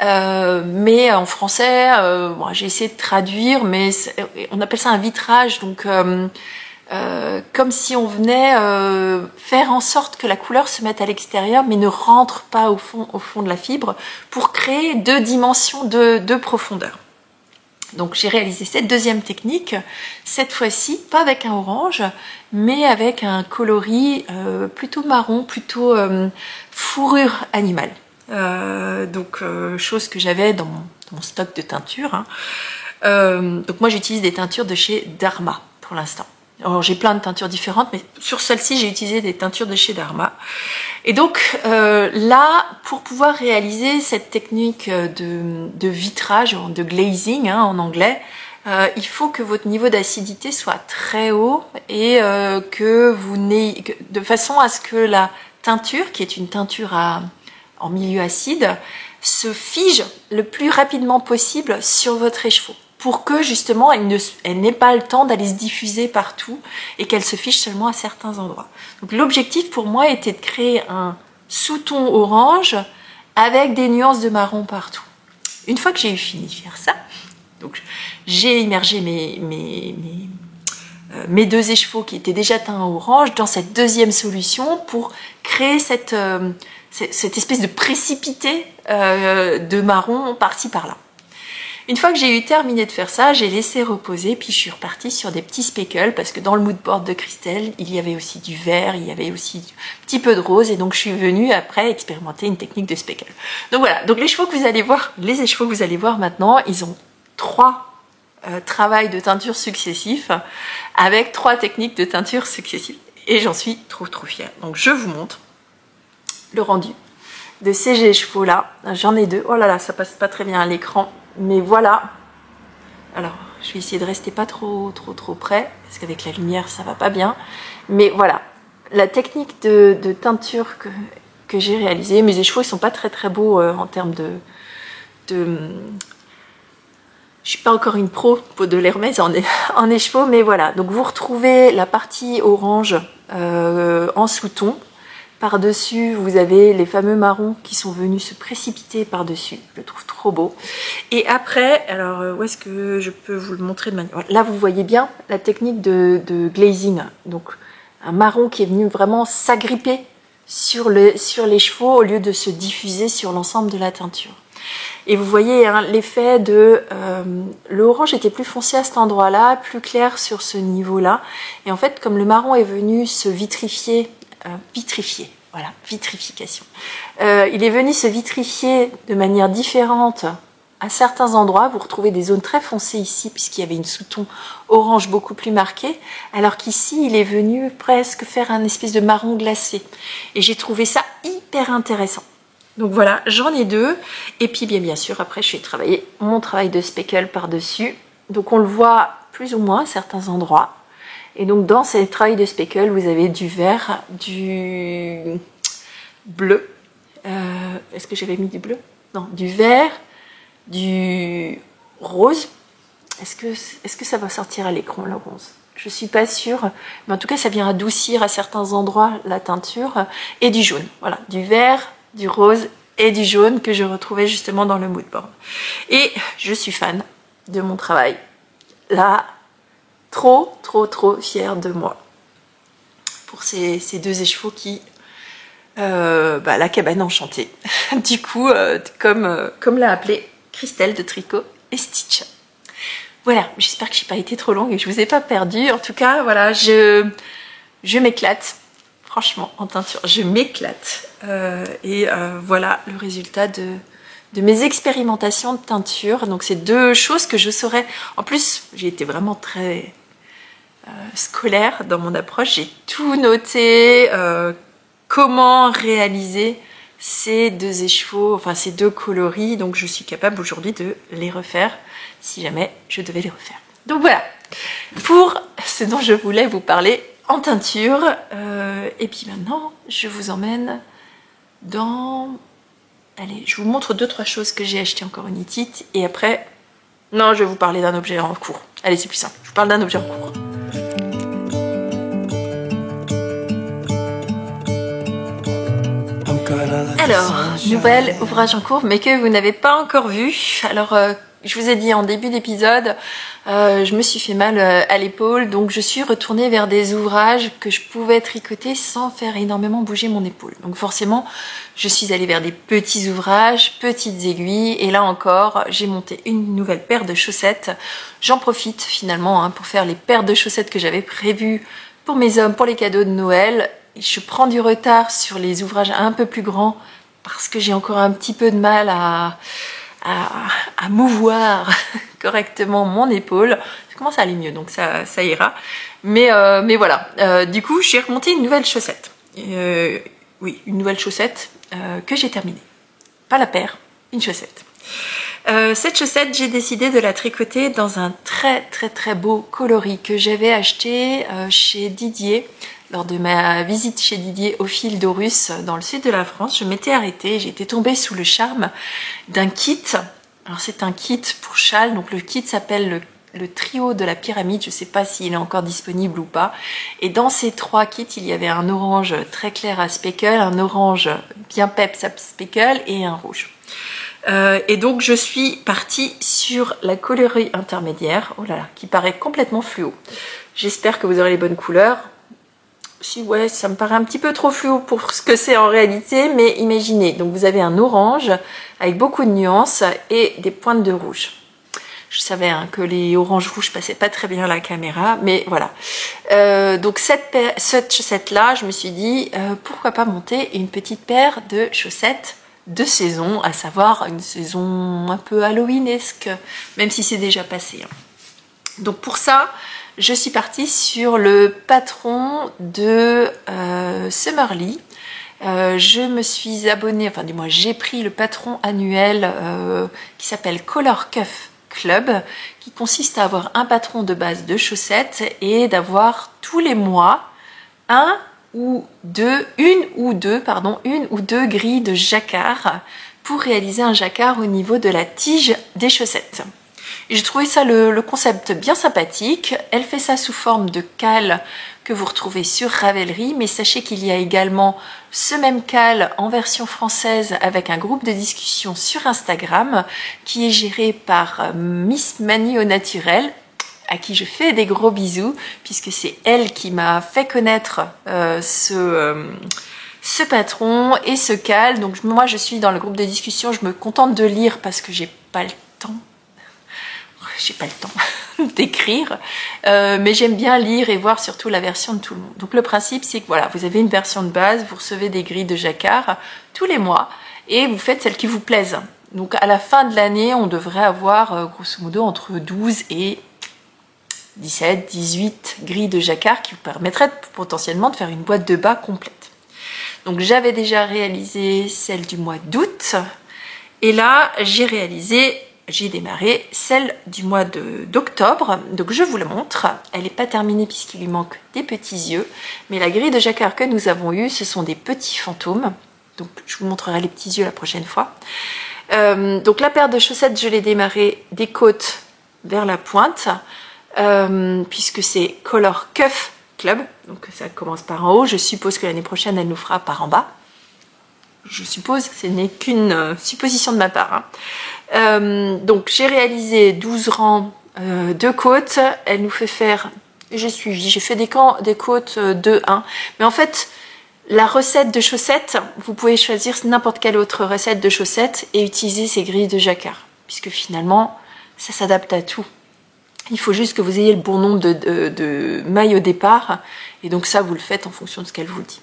Speaker 2: mais en français, bon, j'ai essayé de traduire, mais on appelle ça un vitrage, donc... comme si on venait faire en sorte que la couleur se mette à l'extérieur mais ne rentre pas au fond de la fibre pour créer 2 dimensions de profondeur. Donc j'ai réalisé cette deuxième technique, cette fois-ci pas avec un orange mais avec un coloris plutôt marron, plutôt fourrure animale. Donc chose que j'avais dans mon stock de teinture, hein. Donc moi j'utilise des teintures de chez Dharma pour l'instant. Alors j'ai plein de teintures différentes, mais sur celle-ci j'ai utilisé des teintures de chez Dharma. Et donc là, pour pouvoir réaliser cette technique de vitrage, de glazing hein, en anglais, il faut que votre niveau d'acidité soit très haut et que vous n'ayez, de façon à ce que la teinture, qui est une teinture en milieu acide, se fige le plus rapidement possible sur votre écheveau, pour que justement elle n'ait pas le temps d'aller se diffuser partout et qu'elle se fiche seulement à certains endroits. Donc l'objectif pour moi était de créer un sous-ton orange avec des nuances de marron partout. Une fois que j'ai eu fini de faire ça, donc j'ai immergé mes 2 écheveaux qui étaient déjà teints en orange dans cette deuxième solution pour créer cette espèce de précipité de marron par-ci par-là. Une fois que j'ai eu terminé de faire ça, j'ai laissé reposer, puis je suis repartie sur des petits speckles, parce que dans le mood board de Christelle, il y avait aussi du vert, il y avait aussi un petit peu de rose, et donc je suis venue après expérimenter une technique de speckle. Donc voilà, donc les échevaux que vous allez voir maintenant, ils ont 3 travail de teinture successifs avec 3 techniques de teinture successives et j'en suis trop fière. Donc je vous montre le rendu de ces échevaux là. J'en ai 2. Oh là là, ça passe pas très bien à l'écran, mais voilà. Alors je vais essayer de rester pas trop près parce qu'avec la lumière ça va pas bien, mais voilà la technique de teinture que j'ai réalisée. Mes échevaux ils sont pas très beaux en termes de je suis pas encore une pro de l'Hermès en écheveau, mais voilà. Donc vous retrouvez la partie orange en sous-ton. Par-dessus, vous avez les fameux marrons qui sont venus se précipiter par-dessus. Je le trouve trop beau. Et après, alors où est-ce que je peux vous le montrer de manière... Là, vous voyez bien la technique de glazing. Donc un marron qui est venu vraiment s'agripper sur les chevaux au lieu de se diffuser sur l'ensemble de la teinture. Et vous voyez hein, l'effet de... l'orange était plus foncé à cet endroit-là, plus clair sur ce niveau-là. Et en fait, comme le marron est venu se vitrifier, voilà, vitrification. Il est venu se vitrifier de manière différente à certains endroits. Vous retrouvez des zones très foncées ici, puisqu'il y avait une sous-ton orange beaucoup plus marquée, alors qu'ici, il est venu presque faire un espèce de marron glacé. Et j'ai trouvé ça hyper intéressant. Donc voilà, j'en ai 2. Et puis bien sûr, après, je vais travailler mon travail de speckle par-dessus. Donc on le voit plus ou moins à certains endroits. Et donc dans ce travail de speckle, vous avez du vert, du bleu. Est-ce que j'avais mis du bleu? Non, du vert, du rose. Est-ce que ça va sortir à l'écran, le rose? Je suis pas sûre, mais en tout cas, ça vient adoucir à certains endroits la teinture. Et du jaune, voilà, du vert, du rose et du jaune que je retrouvais justement dans le mood board. Et je suis fan de mon travail. Là, trop fière de moi pour ces 2 écheveaux qui la cabane enchantée du coup comme l'a appelé Christelle de Tricot et Stitch. Voilà, j'espère que j'ai pas été trop longue et que je vous ai pas perdu. En tout cas voilà, je m'éclate franchement en teinture, je m'éclate voilà le résultat de mes expérimentations de teinture. Donc c'est 2 choses que je saurais. En plus j'ai été vraiment très scolaire dans mon approche, j'ai tout noté, comment réaliser ces 2 écheveaux, enfin ces 2 coloris, donc je suis capable aujourd'hui de les refaire si jamais je devais les refaire. Donc voilà pour ce dont je voulais vous parler en teinture. Et puis maintenant je vous emmène dans... Allez, je vous montre 2-3 choses que j'ai acheté encore une petite et après, non, je vais vous parler d'un objet en cours. Allez, c'est plus simple, je vous parle d'un objet en cours. Alors, nouvel ouvrage en cours, mais que vous n'avez pas encore vu. Alors, je vous ai dit en début d'épisode, je me suis fait mal à l'épaule, donc je suis retournée vers des ouvrages que je pouvais tricoter sans faire énormément bouger mon épaule. Donc forcément, je suis allée vers des petits ouvrages, petites aiguilles, et là encore, j'ai monté une nouvelle paire de chaussettes. J'en profite finalement hein, pour faire les paires de chaussettes que j'avais prévues pour mes hommes, pour les cadeaux de Noël. Je prends du retard sur les ouvrages un peu plus grands parce que j'ai encore un petit peu de mal à mouvoir correctement mon épaule. Ça commence à aller mieux, donc ça ira. Mais voilà, du coup, j'ai remonté une nouvelle chaussette. Oui, une nouvelle chaussette que j'ai terminée. Pas la paire, une chaussette. Cette chaussette, j'ai décidé de la tricoter dans un très beau coloris que j'avais acheté chez Didier. Lors de ma visite chez Didier au fil d'Aurus dans le sud de la France, je m'étais arrêtée, j'étais tombée sous le charme d'un kit. Alors c'est un kit pour châle, donc le kit s'appelle le trio de la pyramide, je ne sais pas s'il est encore disponible ou pas. Et dans ces 3 kits, il y avait un orange très clair à speckle, un orange bien peps à speckle et un rouge. Et donc je suis partie sur la coloris intermédiaire, oh là là, qui paraît complètement fluo. J'espère que vous aurez les bonnes couleurs. Si ouais, ça me paraît un petit peu trop fluo pour ce que c'est en réalité, mais imaginez, donc vous avez un orange avec beaucoup de nuances et des pointes de rouge. Je savais hein, que les orange rouge passaient pas très bien à la caméra, mais voilà. Donc cette chaussette là, je me suis dit pourquoi pas monter une petite paire de chaussettes de saison, à savoir une saison un peu halloweenesque, même si c'est déjà passé. Hein. Donc pour ça, je suis partie sur le patron de Summerly. Je me suis abonnée, enfin du moins j'ai pris le patron annuel qui s'appelle Color Cuff Club, qui consiste à avoir un patron de base de chaussettes et d'avoir tous les mois une ou deux grilles de jacquard pour réaliser un jacquard au niveau de la tige des chaussettes. J'ai trouvé ça le concept bien sympathique. Elle fait ça sous forme de cale que vous retrouvez sur Ravelry, mais sachez qu'il y a également ce même cale en version française avec un groupe de discussion sur Instagram qui est géré par Miss Mani au naturel, à qui je fais des gros bisous, puisque c'est elle qui m'a fait connaître ce patron et ce cale. Donc moi je suis dans le groupe de discussion, je me contente de lire parce que j'ai pas le temps d'écrire, mais j'aime bien lire et voir surtout la version de tout le monde. Donc le principe c'est que voilà, vous avez une version de base, vous recevez des grilles de jacquard tous les mois et vous faites celles qui vous plaisent. Donc à la fin de l'année, on devrait avoir grosso modo entre 12 et 17, 18 grilles de jacquard qui vous permettraient potentiellement de faire une boîte de bas complète. Donc j'avais déjà réalisé celle du mois d'août et là j'ai démarré celle du mois d'octobre. Donc je vous la montre, elle n'est pas terminée puisqu'il lui manque des petits yeux, mais la grille de jacquard que nous avons eue, ce sont des petits fantômes. Donc je vous montrerai les petits yeux la prochaine fois. Donc la paire de chaussettes, je l'ai démarrée des côtes vers la pointe. Puisque c'est Color Cuff Club, donc ça commence par en haut, je suppose que l'année prochaine elle nous fera par en bas, je suppose, ce n'est qu'une supposition de ma part, hein. Donc j'ai réalisé 12 rangs de côtes, elle nous fait faire, j'ai fait des côtes de 1, mais en fait la recette de chaussettes, vous pouvez choisir n'importe quelle autre recette de chaussettes et utiliser ces grilles de jacquard, puisque finalement ça s'adapte à tout. Il faut juste que vous ayez le bon nombre de mailles au départ. Et donc ça, vous le faites en fonction de ce qu'elle vous dit.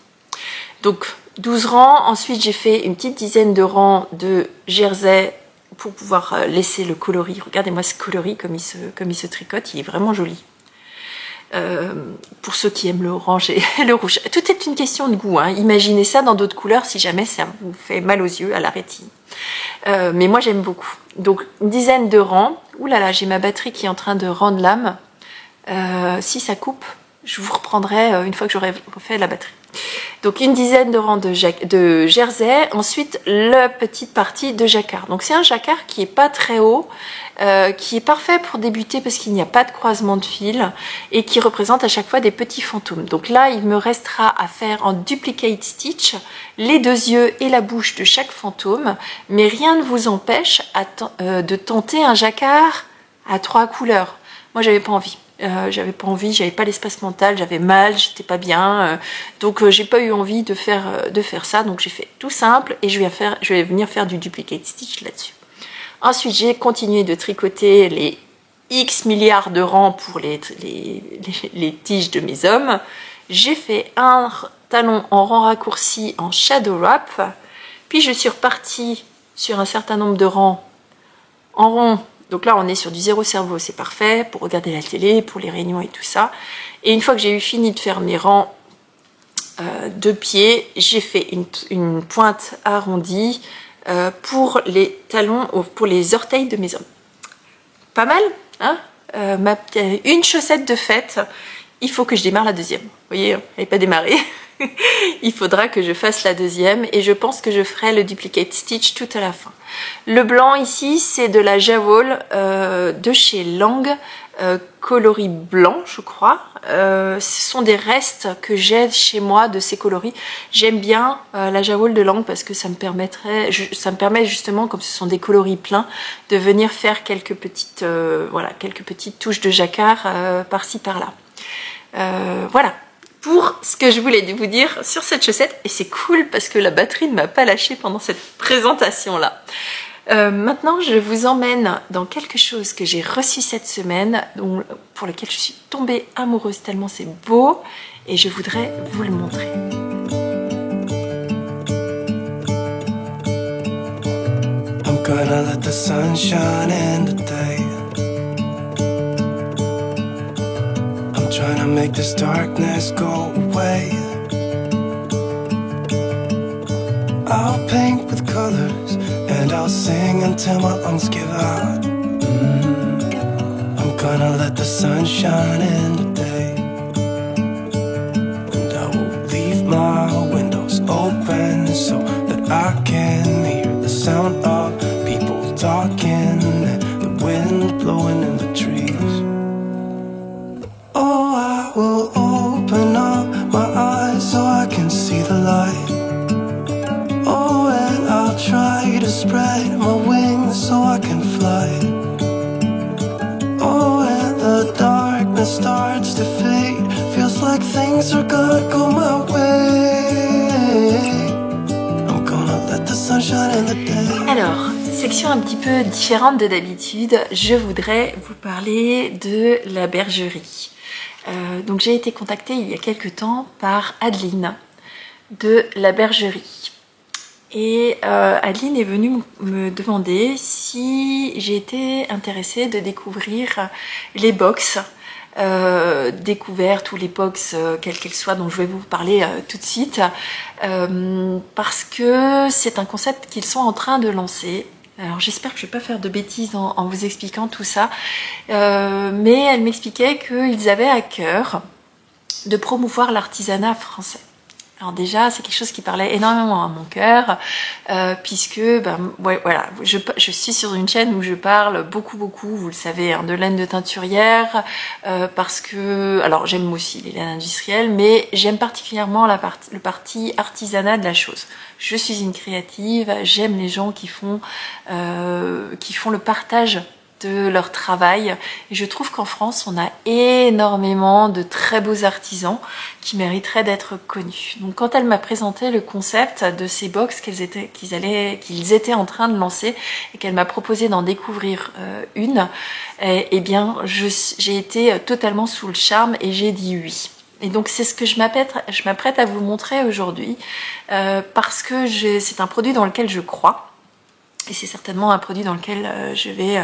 Speaker 2: Donc 12 rangs. Ensuite, j'ai fait une petite dizaine de rangs de jersey pour pouvoir laisser le coloris. Regardez-moi ce coloris comme il se tricote. Il est vraiment joli. Pour ceux qui aiment le orange et le rouge. Tout est une question de goût. Hein. Imaginez ça dans d'autres couleurs si jamais ça vous fait mal aux yeux, à la rétine. Mais moi, j'aime beaucoup. Donc, une dizaine de rangs. Ouh là là, j'ai ma batterie qui est en train de rendre l'âme. Si ça coupe, je vous reprendrai une fois que j'aurai refait la batterie. Donc, une dizaine de rangs de jersey. Ensuite, la petite partie de jacquard. Donc, c'est un jacquard qui est pas très haut, qui est parfait pour débuter parce qu'il n'y a pas de croisement de fil et qui représente à chaque fois des petits fantômes. Donc là, il me restera à faire en duplicate stitch les deux yeux et la bouche de chaque fantôme, mais rien ne vous empêche de tenter un jacquard à 3 couleurs. Moi, j'avais pas envie. J'avais pas l'espace mental, j'avais mal, j'étais pas bien, donc j'ai pas eu envie de faire ça. Donc j'ai fait tout simple et je vais venir faire du duplicate stitch là-dessus. Ensuite, j'ai continué de tricoter les X milliards de rangs pour les tiges de mes hommes. J'ai fait un talon en rang raccourci en shadow wrap, puis je suis repartie sur un certain nombre de rangs en rond. Donc là, on est sur du zéro cerveau, c'est parfait pour regarder la télé, pour les réunions et tout ça. Et une fois que j'ai eu fini de faire mes rangs de pieds, j'ai fait une pointe arrondie pour les talons, pour les orteils de mes hommes. Pas mal, hein? Une chaussette de fête, il faut que je démarre la deuxième. Vous voyez, elle n'est pas démarrée. Il faudra que je fasse la deuxième et je pense que je ferai le duplicate stitch tout à la fin. Le blanc ici, c'est de la Jawol de chez Lang, coloris blanc, je crois. Ce sont des restes que j'ai chez moi de ces coloris. J'aime bien la Jawol de Lang parce que ça me permet justement, comme ce sont des coloris pleins, de venir faire quelques petites touches de jacquard par-ci par-là. Voilà pour ce que je voulais vous dire sur cette chaussette, et c'est cool parce que la batterie ne m'a pas lâché pendant cette présentation là. Maintenant, je vous emmène dans quelque chose que j'ai reçu cette semaine, pour lequel je suis tombée amoureuse tellement c'est beau, et je voudrais vous le montrer.
Speaker 1: I'm gonna let the sun shine in today. I'm trying to make this darkness go away. I'll paint with colors and I'll sing until my lungs give out. I'm gonna let the sun shine in today. And I will leave my windows open so that I can hear the sound of people talking and the wind blowing in the trees. Oh, I will open up my eyes so I can see the light. Oh, and I'll try to spread my wings so I can fly. Oh, and the darkness starts to fade. Feels like things are gonna go my way. I'm gonna let the sun shine in the day.
Speaker 2: Alors, section un petit peu différente de d'habitude, je voudrais vous parler de la bergerie. Donc j'ai été contactée il y a quelques temps par Adeline de la bergerie. Et Adeline est venue me demander si j'étais intéressée de découvrir les box, découvertes ou les box quelles qu'elles soient, dont je vais vous parler tout de suite, parce que c'est un concept qu'ils sont en train de lancer. Alors j'espère que je ne vais pas faire de bêtises en vous expliquant tout ça, mais elle m'expliquait qu'ils avaient à cœur de promouvoir l'artisanat français. Alors déjà, c'est quelque chose qui parlait énormément à mon cœur, puisque ouais, voilà, je suis sur une chaîne où je parle beaucoup, vous le savez, hein, de laine de teinturière, parce que, alors j'aime aussi les laines industrielles, mais j'aime particulièrement le parti artisanat de la chose. Je suis une créative, j'aime les gens qui font le partage de leur travail, et je trouve qu'en France on a énormément de très beaux artisans qui mériteraient d'être connus. Donc quand elle m'a présenté le concept de ces box qu'ils étaient en train de lancer et qu'elle m'a proposé d'en découvrir une, eh bien j'ai été totalement sous le charme et j'ai dit oui. Et donc c'est ce que je m'apprête à vous montrer aujourd'hui, parce que c'est un produit dans lequel je crois. Et c'est certainement un produit dans lequel je vais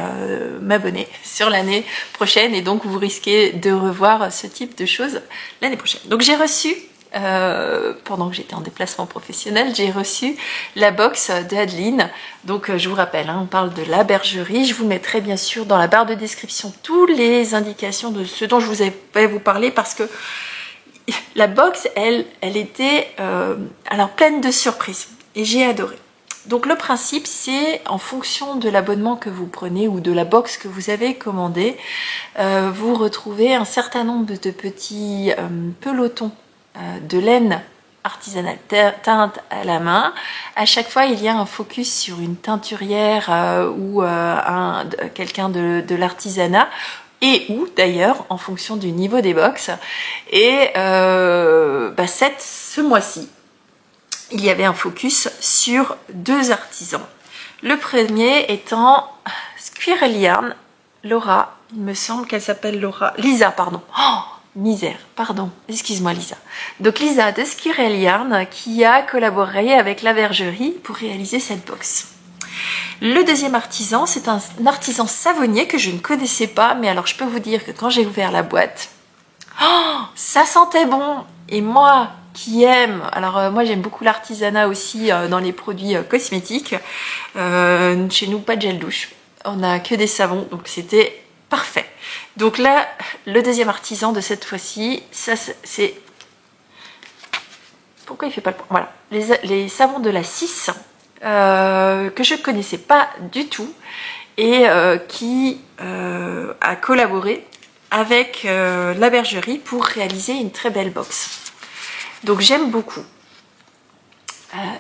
Speaker 2: m'abonner sur l'année prochaine, et donc vous risquez de revoir ce type de choses l'année prochaine. Donc j'ai reçu, pendant que j'étais en déplacement professionnel, j'ai reçu la box de Adeline. Donc je vous rappelle, hein, on parle de la bergerie. Je vous mettrai bien sûr dans la barre de description toutes les indications de ce dont je vais vous parler, parce que la box, elle était alors pleine de surprises et j'ai adoré. Donc le principe, c'est en fonction de l'abonnement que vous prenez ou de la box que vous avez commandée, vous retrouvez un certain nombre de petits pelotons de laine artisanale teinte à la main. À chaque fois, il y a un focus sur une teinturière ou quelqu'un de l'artisanat, et ou d'ailleurs en fonction du niveau des box. Et ce mois-ci, il y avait un focus sur 2 artisans. Le premier étant Squirrel Yarn, Laura, il me semble qu'elle s'appelle Lisa, pardon. Oh, misère, pardon, excuse-moi Lisa. Donc Lisa de Squirrel Yarn qui a collaboré avec la bergerie pour réaliser cette box. Le deuxième artisan, c'est un artisan savonnier que je ne connaissais pas, mais alors je peux vous dire que quand j'ai ouvert la boîte, oh, ça sentait bon. Et moi qui aime, alors moi j'aime beaucoup l'artisanat aussi dans les produits cosmétiques, chez nous pas de gel douche, on a que des savons, donc c'était parfait. Donc là, le deuxième artisan de cette fois-ci, ça c'est... Pourquoi il fait pas le point? Voilà, les savons de la 6, que je connaissais pas du tout, et qui a collaboré avec la bergerie pour réaliser une très belle box. Donc j'aime beaucoup.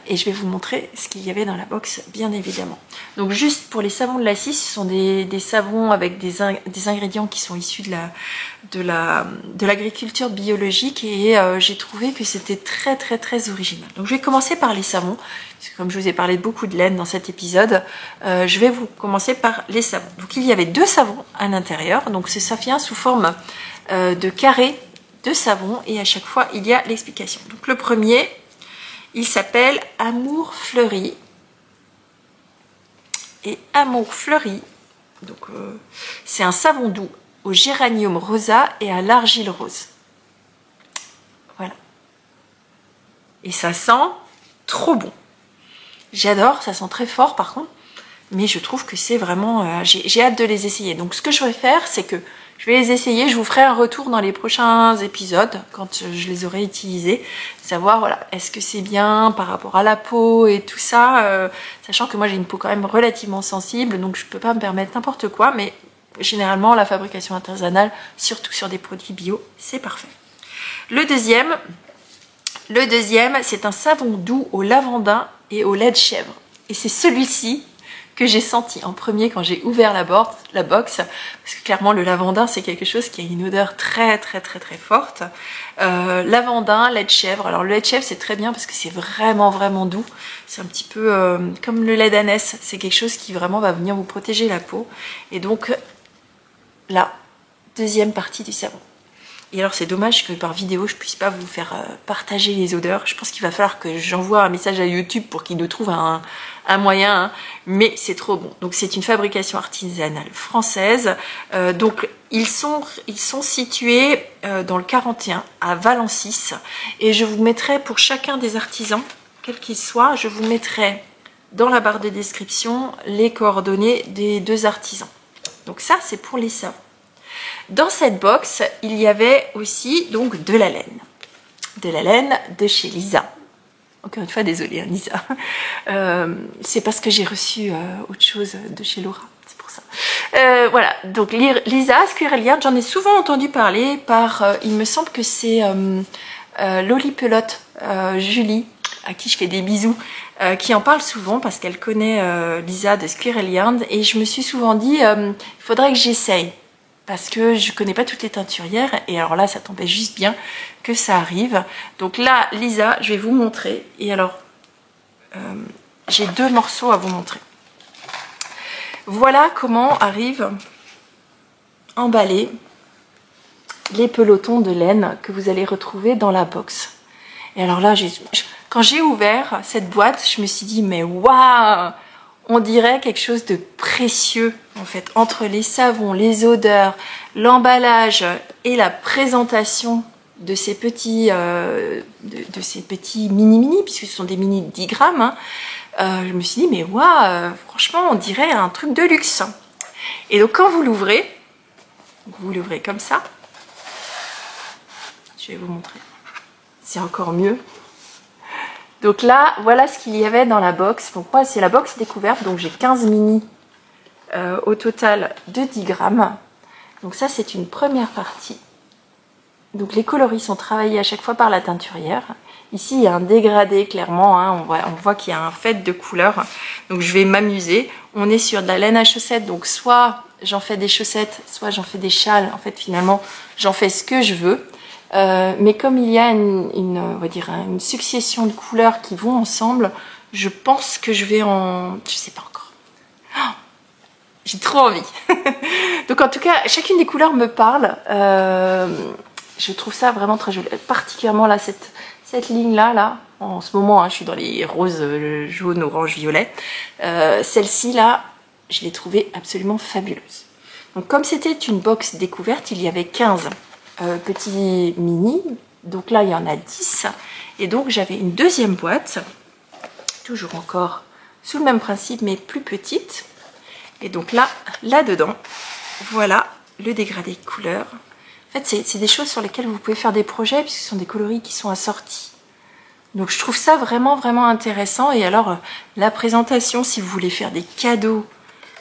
Speaker 2: et je vais vous montrer ce qu'il y avait dans la box, bien évidemment. Donc juste pour les savons de la scie, ce sont des savons avec des ingrédients qui sont issus de l'agriculture biologique, et j'ai trouvé que c'était très original. Donc je vais commencer par les savons, parce que comme je vous ai parlé de beaucoup de laine dans cet épisode, je vais vous commencer par les savons. Donc il y avait 2 savons à l'intérieur, donc ça vient sous forme de carrés de savon, et à chaque fois il y a l'explication. Donc le premier, il s'appelle Amour Fleuri. Et Amour Fleuri, donc c'est un savon doux au géranium rosa et à l'argile rose. Voilà. Et ça sent trop bon. J'adore, ça sent très fort par contre, mais je trouve que c'est vraiment... j'ai hâte de les essayer. Donc ce que je vais faire, c'est que je vais les essayer, je vous ferai un retour dans les prochains épisodes, quand je les aurai utilisés, savoir, voilà, est-ce que c'est bien par rapport à la peau et tout ça, sachant que moi j'ai une peau quand même relativement sensible, donc je peux pas me permettre n'importe quoi, mais généralement la fabrication artisanale, surtout sur des produits bio, c'est parfait. Le deuxième, c'est un savon doux au lavandin et au lait de chèvre, et c'est celui-ci que j'ai senti en premier quand j'ai ouvert la box, parce que clairement le lavandin c'est quelque chose qui a une odeur très forte. Lavandin, lait de chèvre. Alors le lait de chèvre c'est très bien parce que c'est vraiment doux. C'est un petit peu comme le lait d'ânesse, c'est quelque chose qui vraiment va venir vous protéger la peau. Et donc la deuxième partie du savon. Et alors c'est dommage que par vidéo je puisse pas vous faire partager les odeurs. Je pense qu'il va falloir que j'envoie un message à YouTube pour qu'il nous trouve un moyen, hein. Mais c'est trop bon. Donc c'est une fabrication artisanale française. Donc ils sont situés dans le 41 à Valensis, et je vous mettrai pour chacun des artisans, quel qu'il soit, je vous mettrai dans la barre de description les coordonnées des 2 artisans. Donc ça c'est pour les savons. Dans cette box, il y avait aussi donc de la laine. De la laine de chez Lisa. Encore une fois, désolée hein, Lisa. C'est parce que j'ai reçu autre chose de chez Laura. C'est pour ça. Voilà, donc Lisa Squirrel Yard, j'en ai souvent entendu parler par, il me semble que c'est Lolipelote, Julie, à qui je fais des bisous, qui en parle souvent parce qu'elle connaît Lisa de Squirrel Yard, et je me suis souvent dit, il faudrait que j'essaye. Parce que je connais pas toutes les teinturières, et alors là ça tombait juste bien que ça arrive. Donc là Lisa, je vais vous montrer, et alors j'ai 2 morceaux à vous montrer. Voilà comment arrivent emballés les pelotons de laine que vous allez retrouver dans la box. Et alors là, quand j'ai ouvert cette boîte, je me suis dit mais waouh, on dirait quelque chose de précieux en fait, entre les savons, les odeurs, l'emballage et la présentation de ces petits mini, puisque ce sont des mini de 10 grammes, hein. Je me suis dit mais waouh, franchement on dirait un truc de luxe. Et donc quand vous l'ouvrez comme ça, je vais vous montrer, c'est encore mieux. Donc là, voilà ce qu'il y avait dans la box. Donc moi, c'est la box découverte. Donc j'ai 15 mini au total de 10 grammes. Donc ça, c'est une première partie. Donc les coloris sont travaillés à chaque fois par la teinturière. Ici, il y a un dégradé, clairement. Hein. On voit qu'il y a un fait de couleurs. Donc je vais m'amuser. On est sur de la laine à chaussettes. Donc soit j'en fais des chaussettes, soit j'en fais des châles. En fait, finalement, j'en fais ce que je veux. Mais comme il y a on va dire une succession de couleurs qui vont ensemble, je pense que je vais je sais pas encore. Oh, j'ai trop envie. Donc en tout cas, chacune des couleurs me parle. Je trouve ça vraiment très joli. Particulièrement là, cette ligne-là, en ce moment, hein, je suis dans les roses, jaune, orange, violet. Celle-ci, là, je l'ai trouvée absolument fabuleuse. Donc comme c'était une box découverte, il y avait 15 petits mini, donc là il y en a 10, et donc j'avais une deuxième boîte, toujours encore sous le même principe mais plus petite, et donc là dedans, voilà le dégradé de couleurs. En fait c'est des choses sur lesquelles vous pouvez faire des projets puisque ce sont des coloris qui sont assortis. Donc je trouve ça vraiment intéressant. Et alors la présentation, si vous voulez faire des cadeaux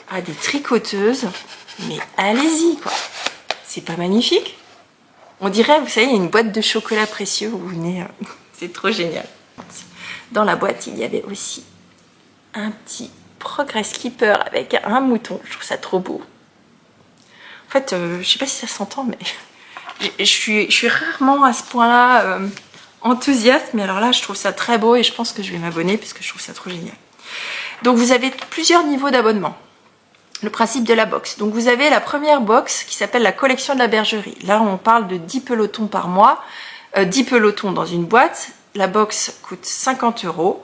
Speaker 2: à des tricoteuses, mais allez-y quoi, c'est pas magnifique? On dirait, vous savez, il y a une boîte de chocolat précieux où vous venez, c'est trop génial. Dans la boîte, il y avait aussi un petit Progress Keeper avec un mouton. Je trouve ça trop beau. En fait, je sais pas si ça s'entend, mais je suis rarement à ce point-là enthousiaste. Mais alors là, je trouve ça très beau et je pense que je vais m'abonner parce que je trouve ça trop génial. Donc, vous avez plusieurs niveaux d'abonnement. Le principe de la box. Donc, vous avez la première box qui s'appelle la collection de la bergerie. Là, on parle de 10 pelotons par mois. 10 pelotons dans une boîte. La box coûte 50 €.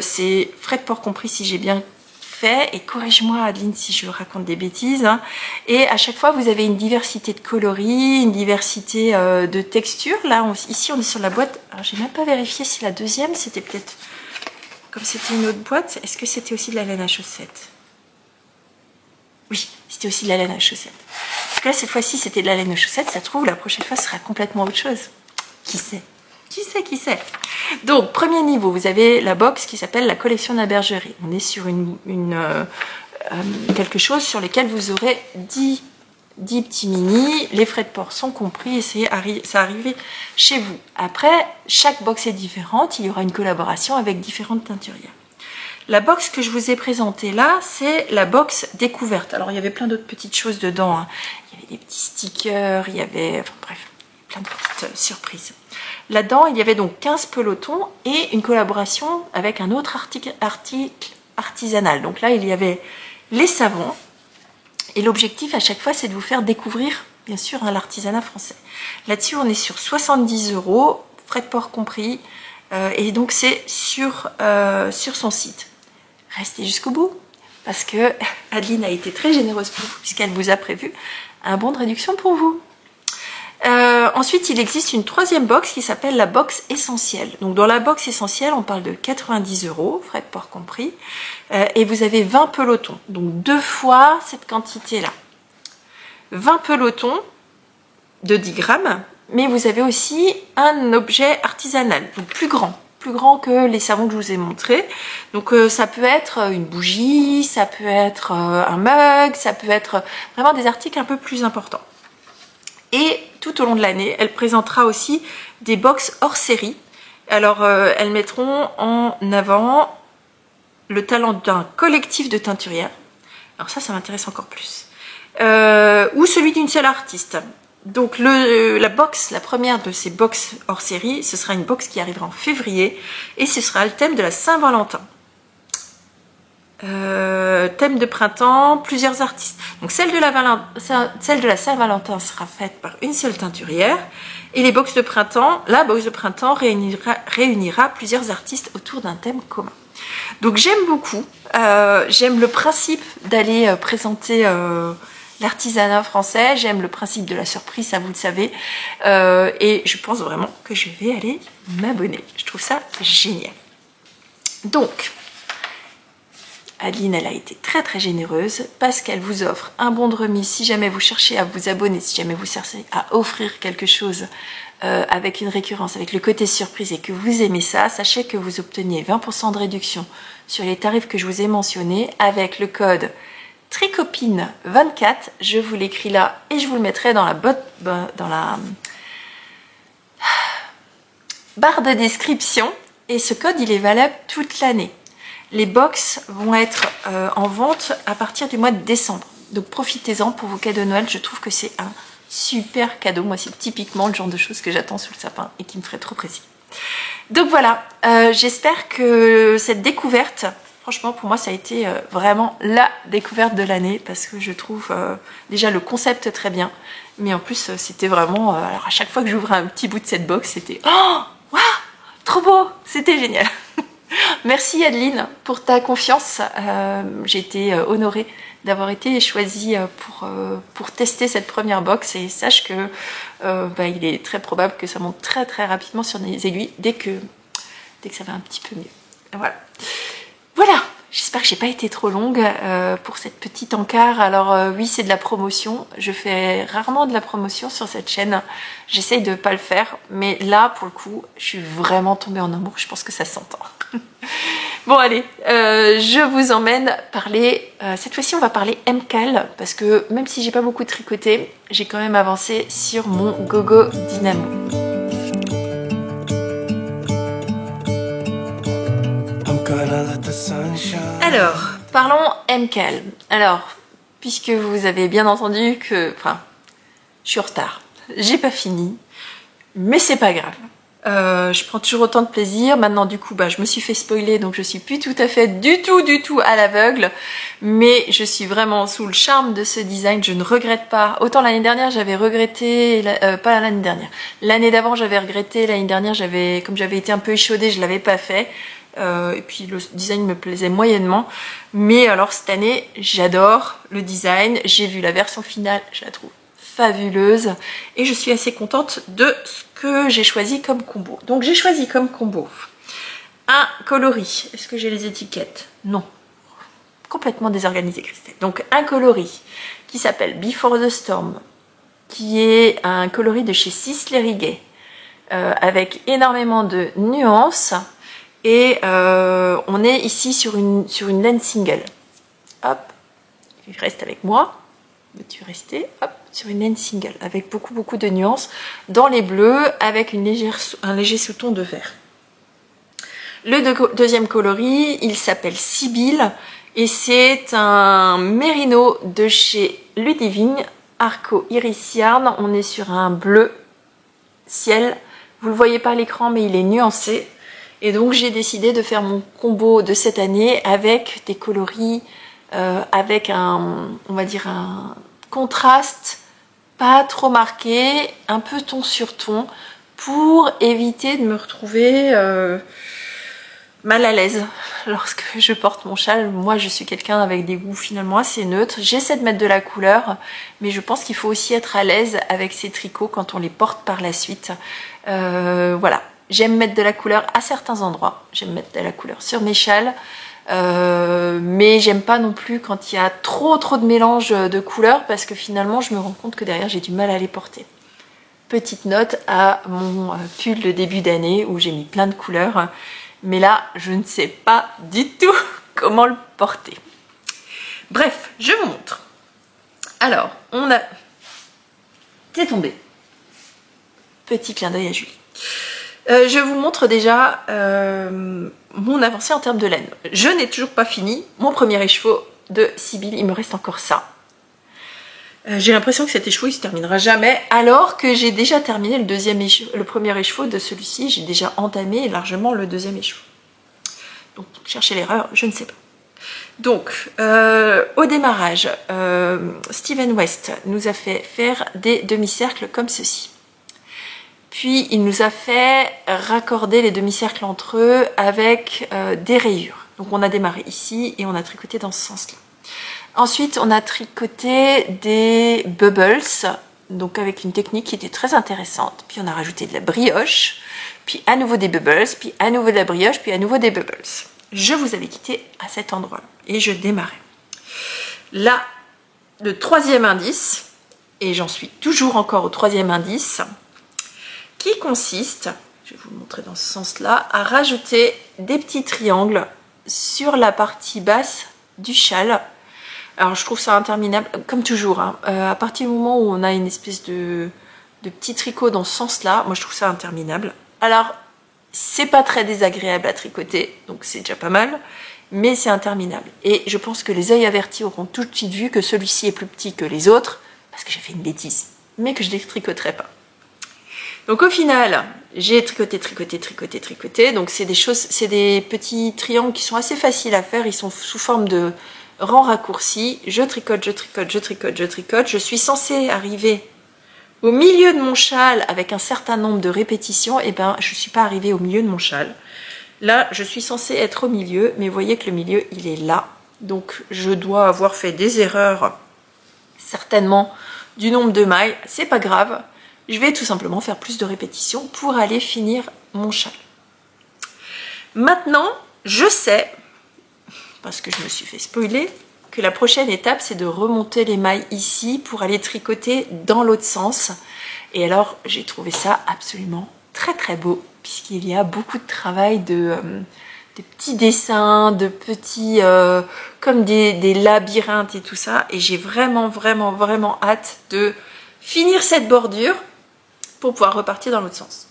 Speaker 2: C'est frais de port compris si j'ai bien fait, et corrige-moi Adeline si je raconte des bêtises, hein. Et à chaque fois vous avez une diversité de coloris, une diversité de textures. Là ici on est sur la boîte, alors j'ai même pas vérifié si la deuxième c'était peut-être, comme c'était une autre boîte, est-ce que c'était aussi de la laine à chaussettes? Oui, c'était aussi de la laine à chaussettes. Parce que là cette fois-ci c'était de la laine à chaussettes, ça se trouve la prochaine fois ce sera complètement autre chose. Qui sait? Qui sait, qui sait? Donc, premier niveau, vous avez la box qui s'appelle la collection de la bergerie. On est sur quelque chose sur lequel vous aurez 10 petits mini. Les frais de port sont compris et ça arrive chez vous. Après, chaque box est différente. Il y aura une collaboration avec différentes teinturières. La box que je vous ai présentée là, c'est la box découverte. Alors, il y avait plein d'autres petites choses dedans, hein. Il y avait des petits stickers, il y avait... Enfin, bref, plein de petites surprises. Là-dedans, il y avait donc 15 pelotons et une collaboration avec un autre article artisanal. Donc là, il y avait les savons. Et l'objectif à chaque fois, c'est de vous faire découvrir, bien sûr, hein, l'artisanat français. Là-dessus, on est sur 70 €, frais de port compris. Et donc, c'est sur son site. Restez jusqu'au bout, parce que Adeline a été très généreuse pour vous, puisqu'elle vous a prévu un bon de réduction pour vous. Ensuite, il existe une troisième box qui s'appelle la box essentielle. Donc, dans la box essentielle, on parle de 90 €, frais de port compris, et vous avez 20 pelotons. Donc, 2 fois cette quantité-là. 20 pelotons de 10 grammes, mais vous avez aussi un objet artisanal, donc plus grand que les savons que je vous ai montrés. Donc, ça peut être une bougie, ça peut être un mug, ça peut être vraiment des articles un peu plus importants. Et tout au long de l'année, elle présentera aussi des box hors série. Alors, elles mettront en avant le talent d'un collectif de teinturières. Alors ça m'intéresse encore plus. Ou celui d'une seule artiste. Donc, la première de ces box hors série, ce sera une box qui arrivera en février. Et ce sera le thème de la Saint-Valentin. Thème de printemps, plusieurs artistes. Donc celle de la Saint-Valentin sera faite par une seule teinturière, et les box de printemps, la box de printemps réunira plusieurs artistes autour d'un thème commun. Donc j'aime beaucoup, j'aime le principe d'aller présenter l'artisanat français, j'aime le principe de la surprise, ça vous le savez, et je pense vraiment que je vais aller m'abonner. Je trouve ça génial. Donc Adeline, elle a été très très généreuse parce qu'elle vous offre un bon de remise si jamais vous cherchez à vous abonner, si jamais vous cherchez à offrir quelque chose avec une récurrence, avec le côté surprise et que vous aimez ça. Sachez que vous obtenez 20% de réduction sur les tarifs que je vous ai mentionnés avec le code TRICOPINE24. Je vous l'écris là et je vous le mettrai dans la barre de description. Et ce code, il est valable toute l'année. Les box vont être en vente à partir du mois de décembre. Donc profitez-en pour vos cadeaux de Noël. Je trouve que c'est un super cadeau. Moi, c'est typiquement le genre de choses que j'attends sous le sapin et qui me ferait trop plaisir. Donc voilà, j'espère que cette découverte, franchement pour moi ça a été vraiment la découverte de l'année parce que je trouve déjà le concept très bien. Mais en plus c'était vraiment, alors à chaque fois que j'ouvrais un petit bout de cette box, c'était oh, waouh, trop beau, c'était génial. Merci Adeline pour ta confiance, j'ai été honorée d'avoir été choisie pour tester cette première box et sache que il est très probable que ça monte très très rapidement sur les aiguilles dès que ça va un petit peu mieux. Voilà, j'espère que j'ai pas été trop longue pour cette petite encart. Alors oui, c'est de la promotion, je fais rarement de la promotion sur cette chaîne, j'essaye de pas le faire, mais là pour le coup je suis vraiment tombée en amour, je pense que ça s'entend. Bon allez, je vous emmène parler, cette fois-ci on va parler MCAL, parce que même si j'ai pas beaucoup tricoté, j'ai quand même avancé sur mon Gogo Dynamo.
Speaker 1: sunshine.
Speaker 2: Alors, parlons MCAL. Alors, puisque vous avez bien entendu que... Enfin, je suis en retard. J'ai pas fini, mais c'est pas grave. Je prends toujours autant de plaisir. Maintenant, du coup, je me suis fait spoiler, donc je suis plus tout à fait du tout à l'aveugle. Mais je suis vraiment sous le charme de ce design. Je ne regrette pas. Autant l'année dernière, j'avais regretté... pas l'année dernière. L'année d'avant, j'avais regretté. L'année dernière, comme j'avais été un peu échaudée, je l'avais pas fait. Et puis le design me plaisait moyennement. Mais alors, cette année, j'adore le design. J'ai vu la version finale, je la trouve fabuleuse. Et je suis assez contente de ce que j'ai choisi comme combo. Donc j'ai choisi comme combo un coloris. Est-ce que j'ai les étiquettes? Non. Complètement désorganisé, Christelle. Donc un coloris qui s'appelle Before the Storm, qui est un coloris de chez Sisley Rig, avec énormément de nuances. Et on est ici sur une laine single. Hop, tu restes avec moi. Veux-tu rester? Hop, sur une laine single avec beaucoup de nuances dans les bleus avec un léger sous-ton de vert. Le deuxième coloris, il s'appelle Sibylle et c'est un mérino de chez Ludivine Arco Iris Yarn. On est sur un bleu ciel. Vous le voyez pas à l'écran, mais il est nuancé. Et donc j'ai décidé de faire mon combo de cette année avec des coloris, avec on va dire un contraste pas trop marqué, un peu ton sur ton, pour éviter de me retrouver mal à l'aise lorsque je porte mon châle. Moi je suis quelqu'un avec des goûts finalement assez neutres. J'essaie de mettre de la couleur, mais je pense qu'il faut aussi être à l'aise avec ces tricots quand on les porte par la suite. Voilà. J'aime mettre de la couleur à certains endroits. J'aime mettre de la couleur sur mes châles. Mais j'aime pas non plus quand il y a trop de mélange de couleurs parce que finalement je me rends compte que derrière j'ai du mal à les porter. Petite note à mon pull de début d'année où j'ai mis plein de couleurs. Mais là, je ne sais pas du tout comment le porter. Bref, je vous montre. Alors, on a... C'est tombé. Petit clin d'œil à Julie. Je vous montre déjà mon avancée en termes de laine. Je n'ai toujours pas fini mon premier écheveau de Sibylle. Il me reste encore ça. J'ai l'impression que cet écheveau il se terminera jamais, alors que j'ai déjà terminé le premier écheveau de celui-ci. J'ai déjà entamé largement le deuxième écheveau. Donc cherchez l'erreur, je ne sais pas. Donc au démarrage, Steven West nous a fait faire des demi-cercles comme ceci. Puis il nous a fait raccorder les demi-cercles entre eux avec des rayures. Donc on a démarré ici et on a tricoté dans ce sens-là. Ensuite on a tricoté des bubbles, donc avec une technique qui était très intéressante. Puis on a rajouté de la brioche, puis à nouveau des bubbles, puis à nouveau de la brioche, puis à nouveau des bubbles. Je vous avais quitté à cet endroit-là et je démarrais. Là, le troisième indice, et j'en suis toujours encore au troisième indice, qui consiste, je vais vous le montrer dans ce sens-là, à rajouter des petits triangles sur la partie basse du châle. Alors je trouve ça interminable, comme toujours, hein. À partir du moment où on a une espèce de petit tricot dans ce sens-là, moi je trouve ça interminable. Alors, c'est pas très désagréable à tricoter, donc c'est déjà pas mal, mais c'est interminable. Et je pense que les œils avertis auront tout de suite vu que celui-ci est plus petit que les autres, parce que j'ai fait une bêtise, mais que je ne les tricoterai pas. Donc au final, j'ai tricoté. Donc c'est des petits triangles qui sont assez faciles à faire. Ils sont sous forme de rangs raccourcis. Je tricote. Je suis censée arriver au milieu de mon châle avec un certain nombre de répétitions. Et ben, je ne suis pas arrivée au milieu de mon châle. Là, je suis censée être au milieu, mais vous voyez que le milieu, il est là. Donc je dois avoir fait des erreurs, certainement, du nombre de mailles. C'est pas grave. Je vais tout simplement faire plus de répétitions pour aller finir mon châle. Maintenant, je sais, parce que je me suis fait spoiler, que la prochaine étape, c'est de remonter les mailles ici pour aller tricoter dans l'autre sens. Et alors, j'ai trouvé ça absolument très beau, puisqu'il y a beaucoup de travail de petits dessins, de petits, comme des labyrinthes et tout ça. Et j'ai vraiment hâte de finir cette bordure pour pouvoir repartir dans l'autre sens.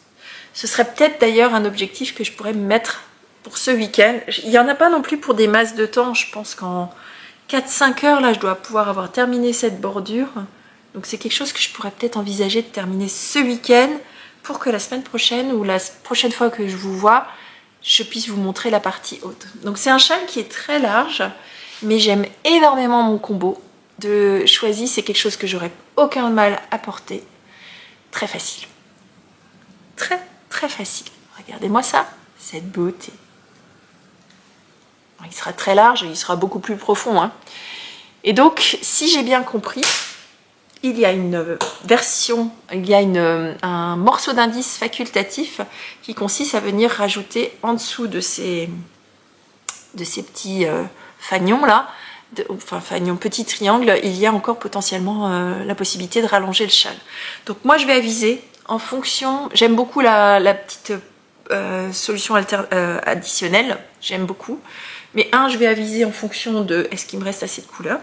Speaker 2: Ce serait peut-être d'ailleurs un objectif que je pourrais me mettre pour ce week-end. Il n'y en a pas non plus pour des masses de temps. Je pense qu'en 4-5 heures, là, je dois pouvoir avoir terminé cette bordure. Donc c'est quelque chose que je pourrais peut-être envisager de terminer ce week-end pour que la semaine prochaine ou la prochaine fois que je vous vois, je puisse vous montrer la partie haute. Donc c'est un châle qui est très large, mais j'aime énormément mon combo de Choisis. C'est quelque chose que j'aurais aucun mal à porter. Très facile. Très, très facile. Regardez-moi ça, cette beauté. Il sera très large et il sera beaucoup plus profond, hein. Et donc, si j'ai bien compris, il y a une version, il y a un morceau d'indice facultatif qui consiste à venir rajouter en dessous de ces petits fagnons là, enfin fagnons petits triangles, il y a encore potentiellement la possibilité de rallonger le châle. Donc moi je vais aviser en fonction, j'aime beaucoup la petite solution additionnelle, j'aime beaucoup, mais je vais aviser en fonction de est-ce qu'il me reste assez de couleur.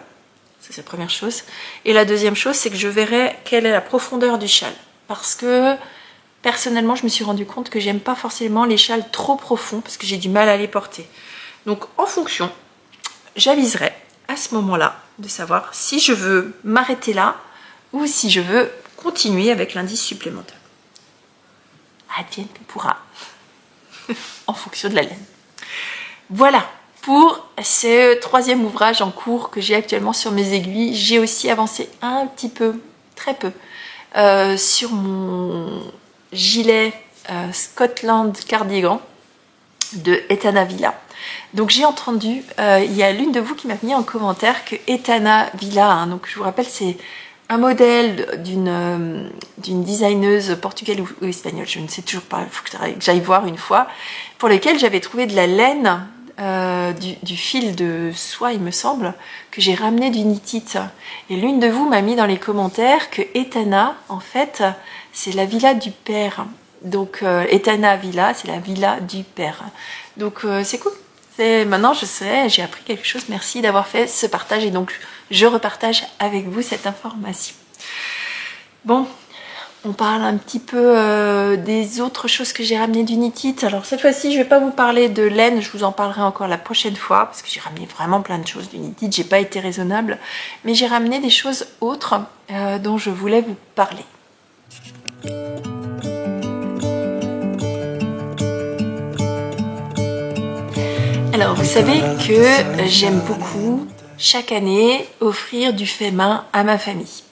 Speaker 2: C'est la première chose. Et la deuxième chose, c'est que je verrai quelle est la profondeur du châle. Parce que, personnellement, je me suis rendu compte que j'aime pas forcément les châles trop profonds, parce que j'ai du mal à les porter. Donc, en fonction, j'aviserai à ce moment-là de savoir si je veux m'arrêter là, ou si je veux continuer avec l'indice supplémentaire. Advienne que pourra. En fonction de la laine. Voilà. Pour ce troisième ouvrage en cours que j'ai actuellement sur mes aiguilles, j'ai aussi avancé un petit peu, très peu, sur mon gilet Scotland Cardigan de Etana Villa. Donc j'ai entendu, il y a l'une de vous qui m'a mis en commentaire que Etana Villa, hein, donc je vous rappelle c'est un modèle d'une designeuse portugaise ou espagnole, je ne sais toujours pas, il faut que j'aille voir une fois, pour lequel j'avais trouvé de la laine, du fil de soie il me semble, que j'ai ramené du Knit-It. Et l'une de vous m'a mis dans les commentaires que Etana, en fait, c'est la villa du père. Donc Etana Villa, c'est la villa du père. Donc c'est cool. Maintenant je sais, j'ai appris quelque chose. Merci d'avoir fait ce partage et donc je repartage avec vous cette information. Bon, on parle un petit peu des autres choses que j'ai ramenées du Knit-It. Alors cette fois-ci, je ne vais pas vous parler de laine, je vous en parlerai encore la prochaine fois, parce que j'ai ramené vraiment plein de choses du Knit-It, j'ai pas été raisonnable, mais j'ai ramené des choses autres dont je voulais vous parler. Alors vous savez que j'aime beaucoup, chaque année, offrir du fait main à ma famille.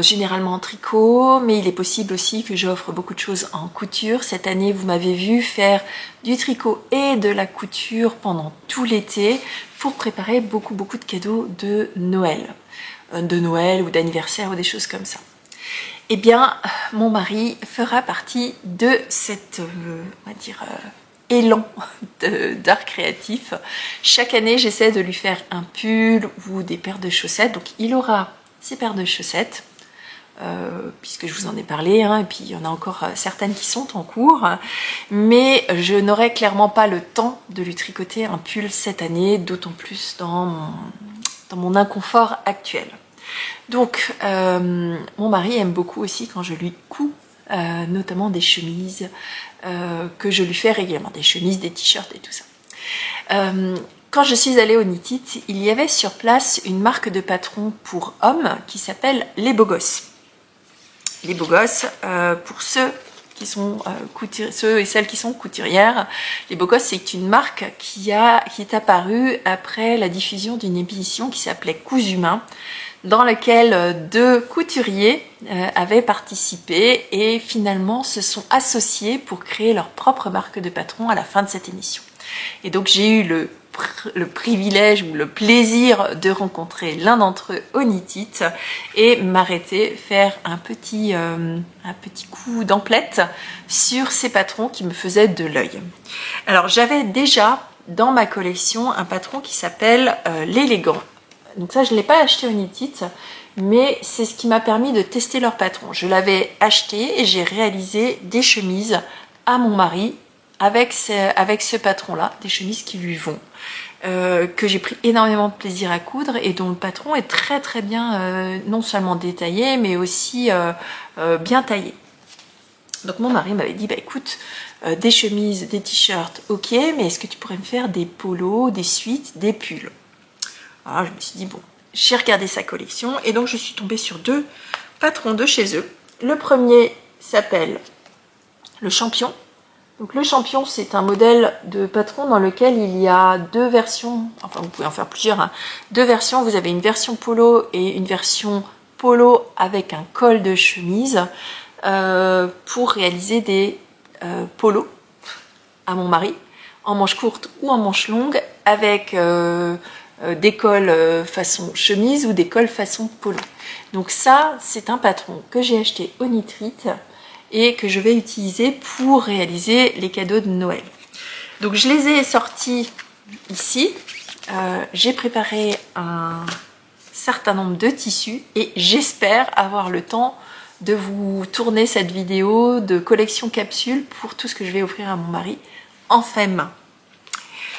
Speaker 2: Généralement en tricot, mais il est possible aussi que j'offre beaucoup de choses en couture. Cette année, vous m'avez vu faire du tricot et de la couture pendant tout l'été pour préparer beaucoup de cadeaux de Noël ou d'anniversaire ou des choses comme ça. Eh bien, mon mari fera partie de cette, on va dire, élan d'art créatif. Chaque année, j'essaie de lui faire un pull ou des paires de chaussettes. Donc, il aura ces paires de chaussettes, puisque je vous en ai parlé, hein, et puis il y en a encore certaines qui sont en cours, mais je n'aurai clairement pas le temps de lui tricoter un pull cette année, d'autant plus dans mon inconfort actuel. Donc, mon mari aime beaucoup aussi quand je lui couds, notamment des chemises, que je lui fais régulièrement, des chemises, des t-shirts et tout ça. Quand je suis allée au Knit-It, il y avait sur place une marque de patron pour hommes qui s'appelle Les Beaux Gosses. Les Beaux Gosses, pour ceux et celles qui sont couturières, Les Beaux Gosses, c'est une marque qui est apparue après la diffusion d'une émission qui s'appelait Cousu Main, dans laquelle 2 couturiers avaient participé et finalement se sont associés pour créer leur propre marque de patron à la fin de cette émission. Et donc j'ai eu le privilège ou le plaisir de rencontrer l'un d'entre eux au Knit-It et m'arrêter, faire un petit coup d'emplette sur ces patrons qui me faisaient de l'œil. Alors j'avais déjà dans ma collection un patron qui s'appelle l'élégant. Donc ça je ne l'ai pas acheté au Knit-It, mais c'est ce qui m'a permis de tester leur patron. Je l'avais acheté et j'ai réalisé des chemises à mon mari avec ce patron-là, des chemises qui lui vont, que j'ai pris énormément de plaisir à coudre et dont le patron est très bien, non seulement détaillé, mais aussi bien taillé. Donc mon mari m'avait dit, bah écoute, des chemises, des t-shirts, ok, mais est-ce que tu pourrais me faire des polos, des sweats, des pulls? Alors je me suis dit, bon, j'ai regardé sa collection et donc je suis tombée sur 2 patrons de chez eux. Le premier s'appelle le Champion. Donc le Champion, c'est un modèle de patron dans lequel il y a 2 versions, enfin vous pouvez en faire plusieurs, hein. 2 versions, vous avez une version polo et une version polo avec un col de chemise pour réaliser des polos à mon mari, en manche courte ou en manche longue, avec des cols façon chemise ou des cols façon polo. Donc ça, c'est un patron que j'ai acheté au Nitrite et que je vais utiliser pour réaliser les cadeaux de Noël. Donc je les ai sortis ici. J'ai préparé un certain nombre de tissus et j'espère avoir le temps de vous tourner cette vidéo de collection capsule pour tout ce que je vais offrir à mon mari en fin de main.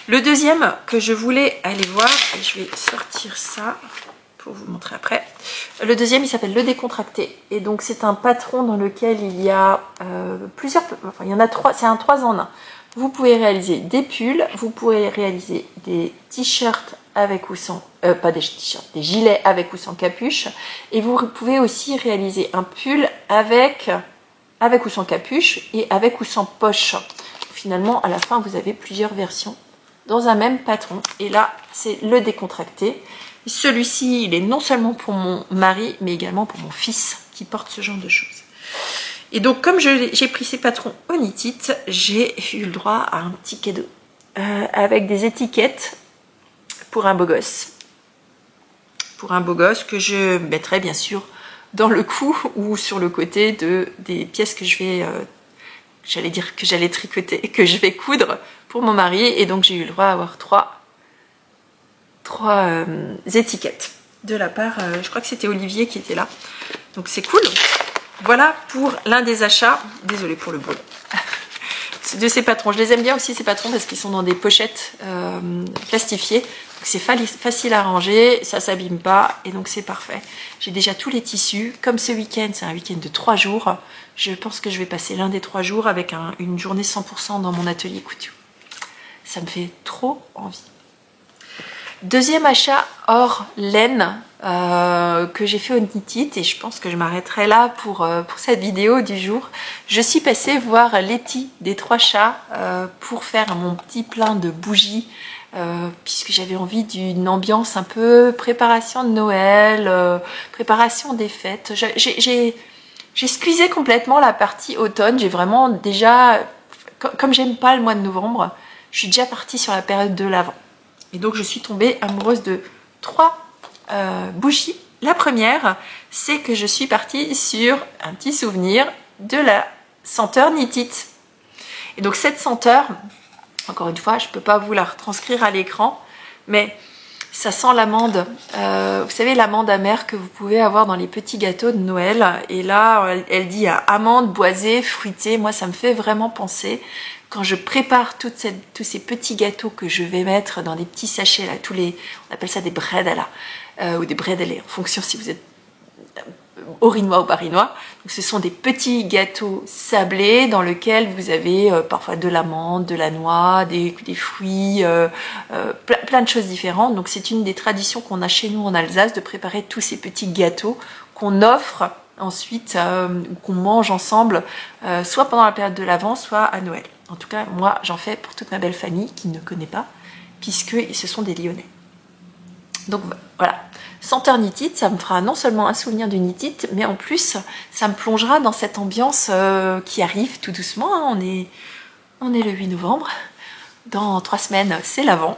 Speaker 2: Le deuxième que je voulais aller voir, et je vais sortir ça pour vous montrer après. Le deuxième, il s'appelle Le Décontracté. Et donc, c'est un patron dans lequel il y a plusieurs... Enfin, il y en a 3, c'est un 3 en 1. Vous pouvez réaliser des pulls, vous pouvez réaliser des t-shirts avec ou sans... pas des t-shirts, des gilets avec ou sans capuche. Et vous pouvez aussi réaliser un pull avec ou sans capuche et avec ou sans poche. Finalement, à la fin, vous avez plusieurs versions dans un même patron. Et là, c'est Le Décontracté. Celui-ci, il est non seulement pour mon mari, mais également pour mon fils qui porte ce genre de choses. Et donc, comme j'ai pris ces patrons au Nitrite, j'ai eu le droit à un petit cadeau avec des étiquettes pour un beau gosse. Pour un beau gosse que je mettrai bien sûr dans le cou ou sur le côté des pièces que je vais, j'allais dire que j'allais tricoter, que je vais coudre pour mon mari. Et donc, j'ai eu le droit à avoir trois étiquettes de la part, je crois que c'était Olivier qui était là, donc c'est cool. Voilà pour l'un des achats, désolée pour le bruit, de ces patrons. Je les aime bien aussi ces patrons parce qu'ils sont dans des pochettes plastifiées, donc c'est facile à ranger, ça s'abîme pas et donc c'est parfait. J'ai déjà tous les tissus, comme ce week-end c'est un week-end de 3 jours, je pense que je vais passer l'un des 3 jours avec une journée 100% dans mon atelier couture. Ça me fait trop envie. Deuxième achat hors laine que j'ai fait au Nitrite et je pense que je m'arrêterai là pour cette vidéo du jour. Je suis passée voir Letty des 3 chats pour faire mon petit plein de bougies puisque j'avais envie d'une ambiance un peu préparation de Noël, préparation des fêtes. J'ai squeezé complètement la partie automne. J'ai vraiment déjà, comme j'aime pas le mois de novembre, je suis déjà partie sur la période de l'Avent. Et donc, je suis tombée amoureuse de 3 bougies. La première, c'est que je suis partie sur un petit souvenir de la senteur Nitrite. Et donc, cette senteur, encore une fois, je ne peux pas vous la retranscrire à l'écran, mais ça sent l'amande. Vous savez, l'amande amère que vous pouvez avoir dans les petits gâteaux de Noël. Et là, elle dit amande, boisée, fruitée. Moi, ça me fait vraiment penser... Quand je prépare tous ces petits gâteaux que je vais mettre dans des petits sachets, là, on appelle ça des bredela, ou des bredele, en fonction si vous êtes orinois ou barinois. Donc, ce sont des petits gâteaux sablés dans lesquels vous avez parfois de l'amande, de la noix, des fruits, plein de choses différentes. Donc c'est une des traditions qu'on a chez nous en Alsace de préparer tous ces petits gâteaux qu'on offre ensuite, qu'on mange ensemble, soit pendant la période de l'Avent, soit à Noël. En tout cas, moi, j'en fais pour toute ma belle famille qui ne connaît pas, puisque ce sont des Lyonnais. Donc voilà, senteur Nitrite, ça me fera non seulement un souvenir du Nitrite, mais en plus, ça me plongera dans cette ambiance qui arrive tout doucement. Hein. On est le 8 novembre. Dans 3 semaines, c'est l'Avent.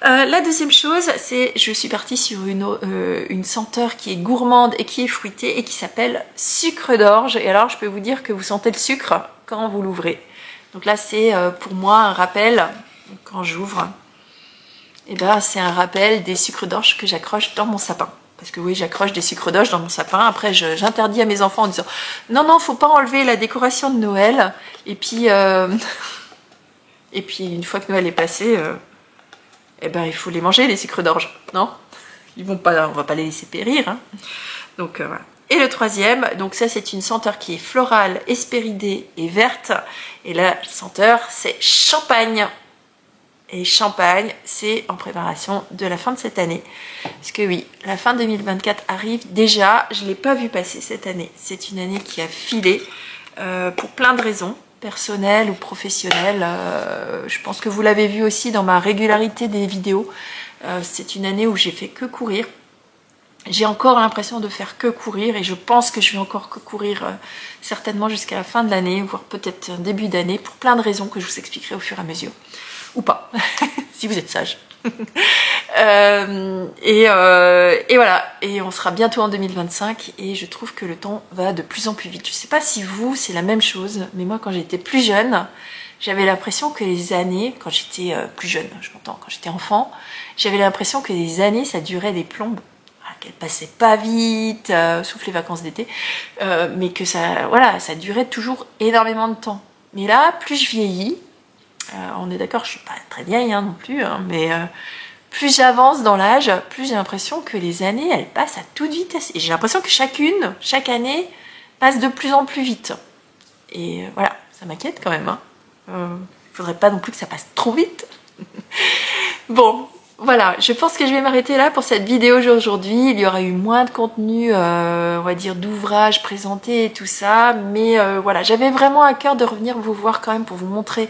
Speaker 2: La deuxième chose, c'est je suis partie sur une senteur qui est gourmande et qui est fruitée et qui s'appelle sucre d'orge. Et alors, je peux vous dire que vous sentez le sucre quand vous l'ouvrez. Donc là, c'est pour moi un rappel, quand j'ouvre, et ben, c'est un rappel des sucres d'orge que j'accroche dans mon sapin. Parce que oui, j'accroche des sucres d'orge dans mon sapin. Après, j'interdis à mes enfants en disant « Non, faut pas enlever la décoration de Noël. » Et puis, une fois que Noël est passé... eh ben, il faut les manger, les sucres d'orge, non? On va pas les laisser périr. Hein. Donc, voilà. Et le troisième, donc ça c'est une senteur qui est florale, hespéridée et verte. Et la senteur c'est champagne. Et champagne, c'est en préparation de la fin de cette année. Parce que oui, la fin 2024 arrive déjà. Je ne l'ai pas vu passer cette année. C'est une année qui a filé pour plein de raisons, personnelles ou professionnelles. Je pense que vous l'avez vu aussi dans ma régularité des vidéos. C'est une année où j'ai fait que courir. J'ai encore l'impression de faire que courir et je pense que je vais encore que courir certainement jusqu'à la fin de l'année, voire peut-être début d'année, pour plein de raisons que je vous expliquerai au fur et à mesure. Ou pas, si vous êtes sage. Et voilà, et on sera bientôt en 2025 et je trouve que le temps va de plus en plus vite. Je sais pas si vous, c'est la même chose, mais moi quand j'étais plus jeune, j'avais l'impression que les années, quand j'étais plus jeune, je m'entends, quand j'étais enfant, j'avais l'impression que les années, ça durait des plombes. Qu'elle passait pas vite, sauf les vacances d'été, mais que ça, voilà, ça durait toujours énormément de temps. Mais là, plus je vieillis, on est d'accord, je suis pas très vieille non plus, mais plus j'avance dans l'âge, plus j'ai l'impression que les années, elles passent à toute vitesse. Et j'ai l'impression que chaque année, passe de plus en plus vite. Et voilà, ça m'inquiète quand même. Faudrait pas non plus que ça passe trop vite. Bon, voilà, je pense que je vais m'arrêter là pour cette vidéo aujourd'hui. Il y aura eu moins de contenu, on va dire, d'ouvrages présentés et tout ça. Mais voilà, j'avais vraiment à cœur de revenir vous voir quand même pour vous montrer,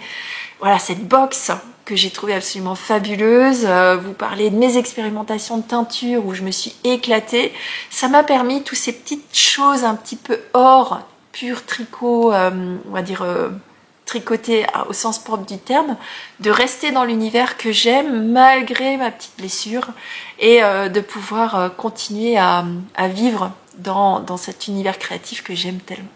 Speaker 2: voilà, cette box que j'ai trouvée absolument fabuleuse. Vous parler de mes expérimentations de teinture où je me suis éclatée. Ça m'a permis, toutes ces petites choses un petit peu hors pur tricot, on va dire... tricoter au sens propre du terme, de rester dans l'univers que j'aime malgré ma petite blessure et de pouvoir continuer à vivre dans cet univers créatif que j'aime tellement.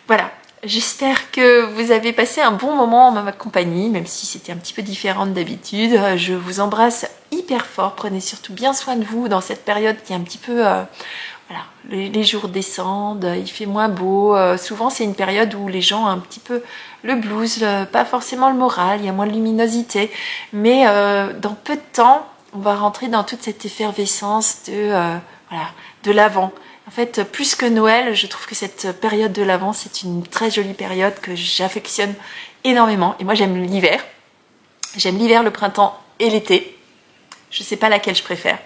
Speaker 2: Voilà, j'espère que vous avez passé un bon moment en ma compagnie, même si c'était un petit peu différent d'habitude. Je vous embrasse hyper fort, prenez surtout bien soin de vous dans cette période qui est un petit peu... voilà, les jours descendent, il fait moins beau. Souvent, c'est une période où les gens ont un petit peu le blues, pas forcément le moral, il y a moins de luminosité. Mais dans peu de temps, on va rentrer dans toute cette effervescence de l'Avent. En fait, plus que Noël, je trouve que cette période de l'Avent, c'est une très jolie période que j'affectionne énormément. Et moi, j'aime l'hiver. J'aime l'hiver, le printemps et l'été. Je sais pas laquelle je préfère.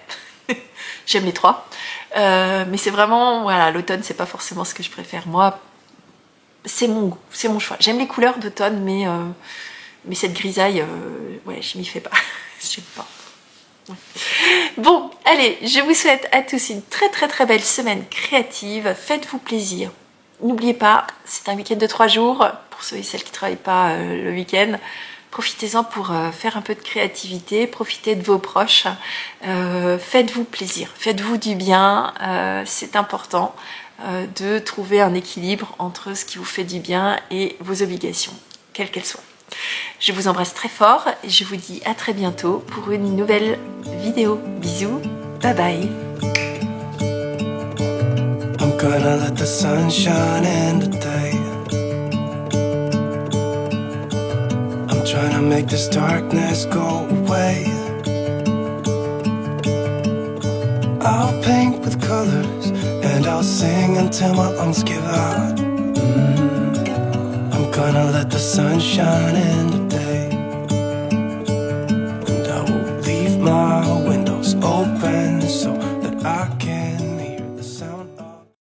Speaker 2: J'aime les trois. Mais c'est vraiment, voilà, l'automne, c'est pas forcément ce que je préfère. Moi, c'est mon goût, c'est mon choix. J'aime les couleurs d'automne, mais cette grisaille, ouais, je m'y fais pas. J'aime pas. Ouais. Bon, allez, je vous souhaite à tous une très très très belle semaine créative. Faites-vous plaisir. N'oubliez pas, c'est un week-end de 3 jours. Pour ceux et celles qui travaillent pas le week-end, profitez-en pour faire un peu de créativité, profitez de vos proches, faites-vous plaisir, faites-vous du bien, c'est important de trouver un équilibre entre ce qui vous fait du bien et vos obligations, quelles qu'elles soient. Je vous embrasse très fort et je vous dis à très bientôt pour une nouvelle vidéo. Bisous, bye bye.
Speaker 1: I'm gonna let the sun shine in today. Trying to make this darkness go away. I'll paint with colors and I'll sing until my lungs give out. I'm gonna let the sun shine in